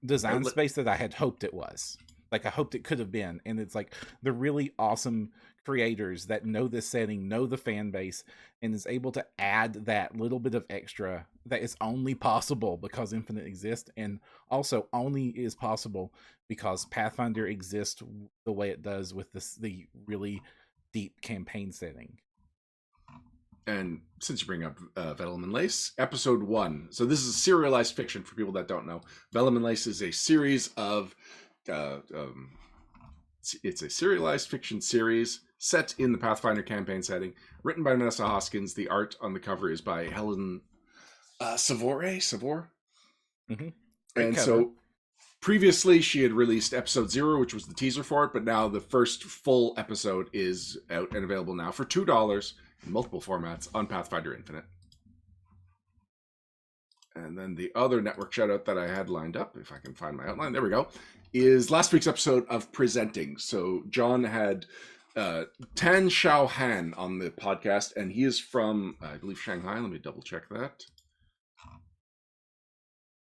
Speaker 1: design space that I had hoped it was. Like, I hoped it could have been. And it's like the really awesome creators that know this setting, know the fan base, and is able to add that little bit of extra that is only possible because Infinite exists, and also only is possible because Pathfinder exists the way it does with the really deep campaign setting.
Speaker 2: And since you bring up Vellum and Lace, episode 1. So this is serialized fiction for people that don't know. Vellum and Lace is a series of it's a serialized fiction series set in the Pathfinder campaign setting, written by Vanessa Hoskins. The art on the cover is by Helen Savor.
Speaker 1: Mm-hmm.
Speaker 2: And so previously she had released episode 0, which was the teaser for it, but now the first full episode is out and available now for $2 in multiple formats on Pathfinder Infinite. And then the other network shout out that I had lined up, if I can find my outline, there we go, is last week's episode of Presenting. So John had Tan Xiao Han on the podcast, and he is from, I believe, Shanghai. Let me double check that.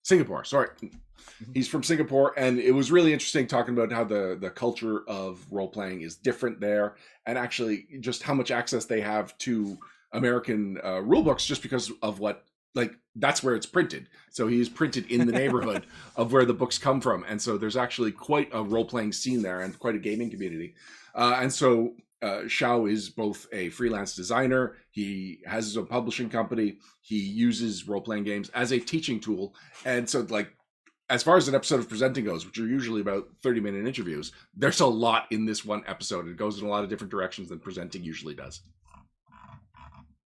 Speaker 2: Singapore, sorry. He's from Singapore, and it was really interesting talking about how the culture of role-playing is different there, and actually just how much access they have to American rule books just because of what, like, that's where it's printed. So he's printed in the neighborhood of where the books come from, and so there's actually quite a role-playing scene there and quite a gaming community. And so Xiao is both a freelance designer. He has his own publishing company. He uses role-playing games as a teaching tool. And so, like, as far as an episode of Presenting goes, which are usually about 30-minute interviews, there's a lot in this one episode. It goes in a lot of different directions than Presenting usually does.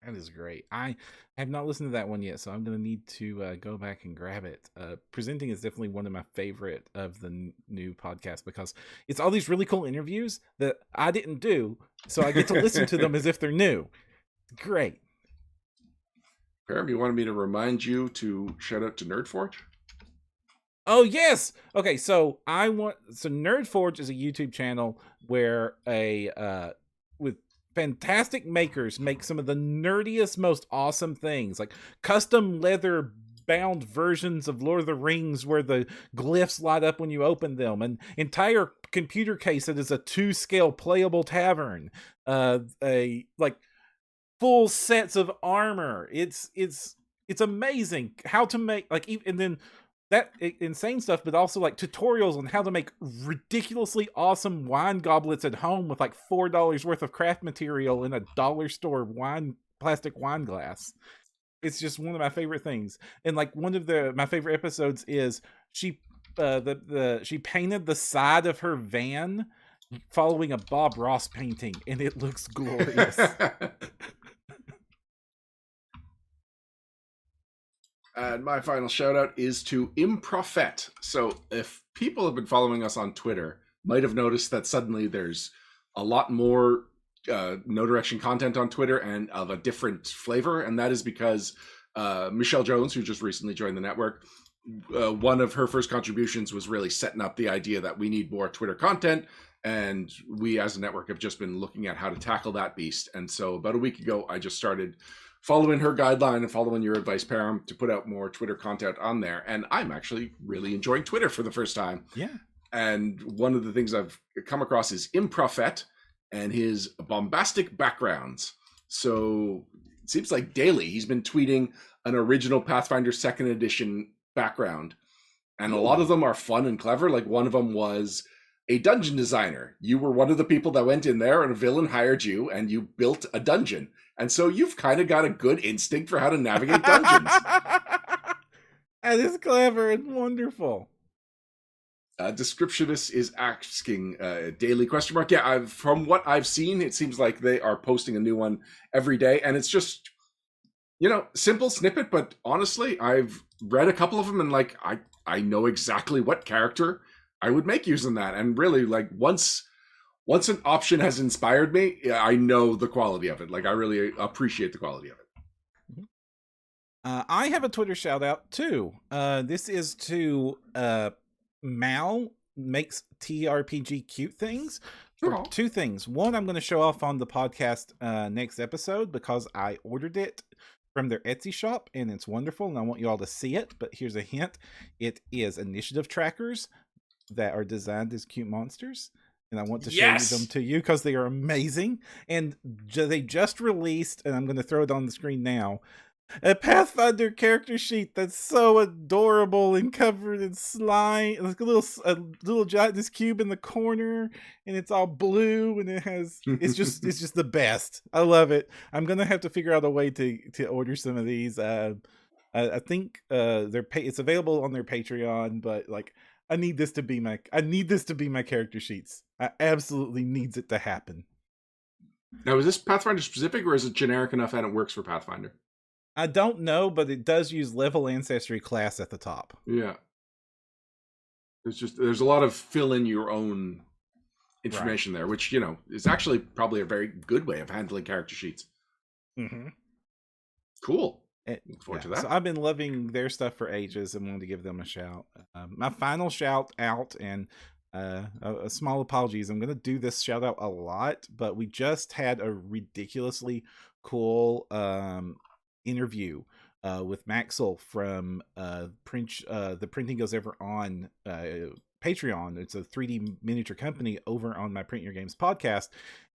Speaker 1: That is great. I have not listened to that one yet, so I'm going to need to go back and grab it. Presenting is definitely one of my favorite of the new podcasts because it's all these really cool interviews that I didn't do, so I get to listen to them as if they're new. Great.
Speaker 2: Param, you wanted me to remind you to shout out to Nerdforge?
Speaker 1: Oh yes. Okay, so Nerdforge is a YouTube channel where with fantastic makers make some of the nerdiest, most awesome things, like custom leather bound versions of Lord of the Rings where the glyphs light up when you open them, an entire computer case that is a 2-scale playable tavern, a like full sets of armor. It's amazing how to make like, and then that insane stuff, but also like tutorials on how to make ridiculously awesome wine goblets at home with like $4 worth of craft material in a dollar store plastic wine glass. It's just one of my favorite things. And like one of my favorite episodes is she she painted the side of her van following a Bob Ross painting, and it looks glorious.
Speaker 2: And my final shout out is to Improfet. So if people have been following us on Twitter, might have noticed that suddenly there's a lot more no direction content on Twitter and of a different flavor. And that is because Michelle Jones, who just recently joined the network, one of her first contributions was really setting up the idea that we need more Twitter content. And we as a network have just been looking at how to tackle that beast. And so about a week ago, I just started following her guideline and following your advice, Param, to put out more Twitter content on there. And I'm actually really enjoying Twitter for the first time.
Speaker 1: Yeah.
Speaker 2: And one of the things I've come across is Improfet and his bombastic backgrounds. So it seems like daily he's been tweeting an original Pathfinder 2nd edition background. And a lot of them are fun and clever. Like one of them was a dungeon designer. You were one of the people that went in there and a villain hired you and you built a dungeon. And so you've kind of got a good instinct for how to navigate dungeons.
Speaker 1: That is clever and wonderful.
Speaker 2: Descriptionist is asking daily question mark. Yeah, from what I've seen, it seems like they are posting a new one every day. And it's just, simple snippet. But honestly, I've read a couple of them and like, I know exactly what character I would make using that. And really, like once an option has inspired me, I know the quality of it. Like I really appreciate the quality of it.
Speaker 1: I have a Twitter shout out too. This is to Mal makes TRPG cute things. For two things. One, I'm going to show off on the podcast next episode because I ordered it from their Etsy shop and it's wonderful and I want you all to see it. But here's a hint. It is initiative trackers that are designed as cute monsters. And I want to show them to you because they are amazing. And they just released, and I'm going to throw it on the screen now, a Pathfinder character sheet that's so adorable and covered in slime. Like a little gelatinous cube in the corner, and it's all blue, and it's just the best. I love it. I'm going to have to figure out a way to order some of these. I think it's available on their Patreon, but like, I need this to be my character sheets. I absolutely needs it to happen.
Speaker 2: Now, is this Pathfinder specific or is it generic enough and it works for Pathfinder?
Speaker 1: I don't know, but it does use level ancestry class at the top.
Speaker 2: Yeah. There's a lot of fill in your own information there, which, is actually probably a very good way of handling character sheets.
Speaker 1: Mm-hmm.
Speaker 2: Cool. Look forward to that.
Speaker 1: So I've been loving their stuff for ages and wanted to give them a shout. My final shout out and a small apologies. I'm going to do this shout out a lot, but we just had a ridiculously cool interview with Maxwell from The Printing Goes Ever On Patreon. It's a 3D miniature company over on my Print Your Games podcast.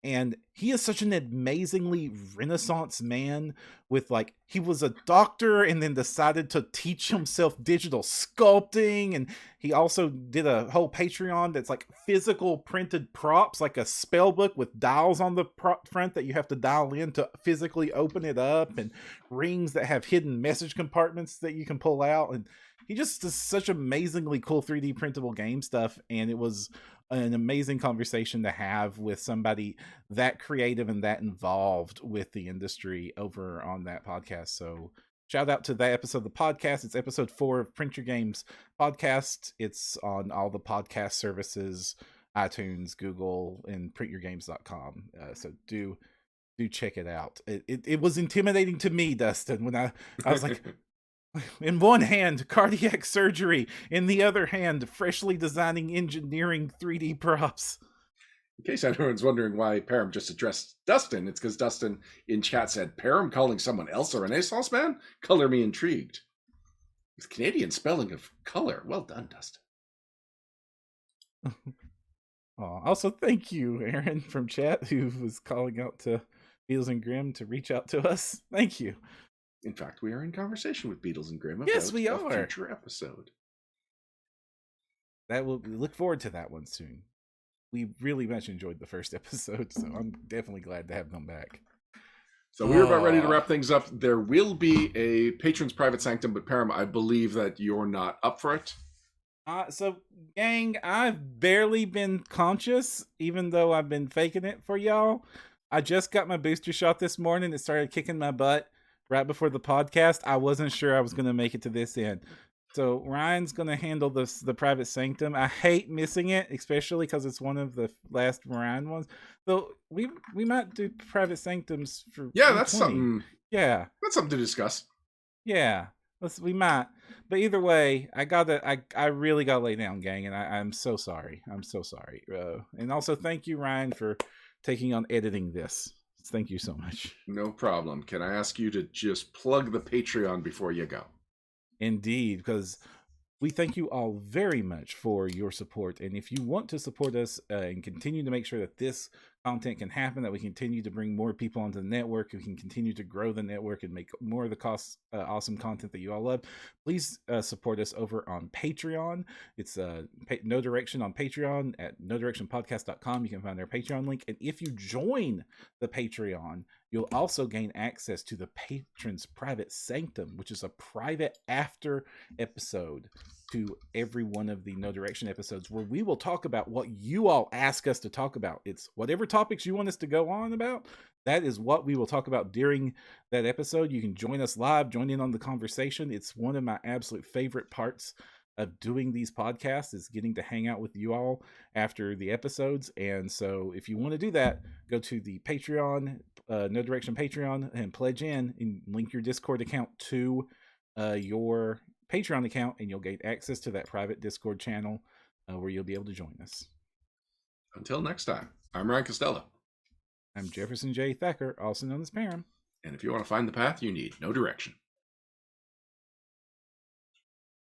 Speaker 1: And he is such an amazingly Renaissance man with like, he was a doctor and then decided to teach himself digital sculpting. And he also did a whole Patreon that's like physical printed props, like a spell book with dials on the front that you have to dial in to physically open it up, and rings that have hidden message compartments that you can pull out. And he just does such amazingly cool 3D printable game stuff. And it was an amazing conversation to have with somebody that creative and that involved with the industry over on that podcast. So shout out to that episode of the podcast. It's episode 4 of Print Your Games podcast. It's on all the podcast services, iTunes, Google, and printyourgames.com. So do check it out. It was intimidating to me, Dustin, when I was like, in one hand, cardiac surgery. In the other hand, freshly designing engineering 3D props.
Speaker 2: In case anyone's wondering why Param just addressed Dustin, it's because Dustin in chat said, Param calling someone else a Renaissance man? Color me intrigued. With Canadian spelling of color. Well done, Dustin.
Speaker 1: Also, thank you, Aaron from chat, who was calling out to Beatles and Grimm to reach out to us. Thank you.
Speaker 2: In fact, we are in conversation with Beatles and Grimm about
Speaker 1: Yes, we
Speaker 2: a
Speaker 1: are.
Speaker 2: future episode.
Speaker 1: That will look forward to that one soon. We really much enjoyed the first episode, so I'm definitely glad to have them back.
Speaker 2: So we were about ready to wrap things up. There will be a Patron's Private Sanctum, but Param, I believe that you're not up for it.
Speaker 1: So, gang, I've barely been conscious, even though I've been faking it for y'all. I just got my booster shot this morning. It started kicking my butt right before the podcast. I wasn't sure I was going to make it to this end. So Ryan's going to handle the Private Sanctum. I hate missing it, especially because it's one of the last Ryan ones. So we might do Private Sanctums for
Speaker 2: that's something.
Speaker 1: Yeah,
Speaker 2: that's something to discuss.
Speaker 1: Yeah. We might, but either way, I really got to lay down, gang, and I'm so sorry. I'm so sorry. And also, thank you, Ryan, for taking on editing this. Thank you so much.
Speaker 2: No problem. Can I ask you to just plug the Patreon before you go?
Speaker 1: Indeed, because we thank you all very much for your support. And if you want to support us and continue to make sure that this content can happen, that we continue to bring more people onto the network, we can continue to grow the network and make more of the awesome content that you all love, please support us over on Patreon. It's No Direction on Patreon at nodirectionpodcast.com. You can find our Patreon link. And if you join the Patreon, you'll also gain access to the Patron's Private Sanctum, which is a private after episode to every one of the No Direction episodes, where we will talk about what you all ask us to talk about. It's whatever topics you want us to go on about. That is what we will talk about during that episode. You can join us live, join in on the conversation. It's one of my absolute favorite parts of doing these podcasts, is getting to hang out with you all after the episodes. And so if you want to do that, go to the Patreon, No Direction Patreon, and pledge in and link your Discord account to your Patreon account, and you'll get access to that private Discord channel where you'll be able to join us.
Speaker 2: Until next time, I'm Ryan Costello.
Speaker 1: I'm Jefferson J. Thacker, also known as Param.
Speaker 2: And if you want to find the path you need, No Direction.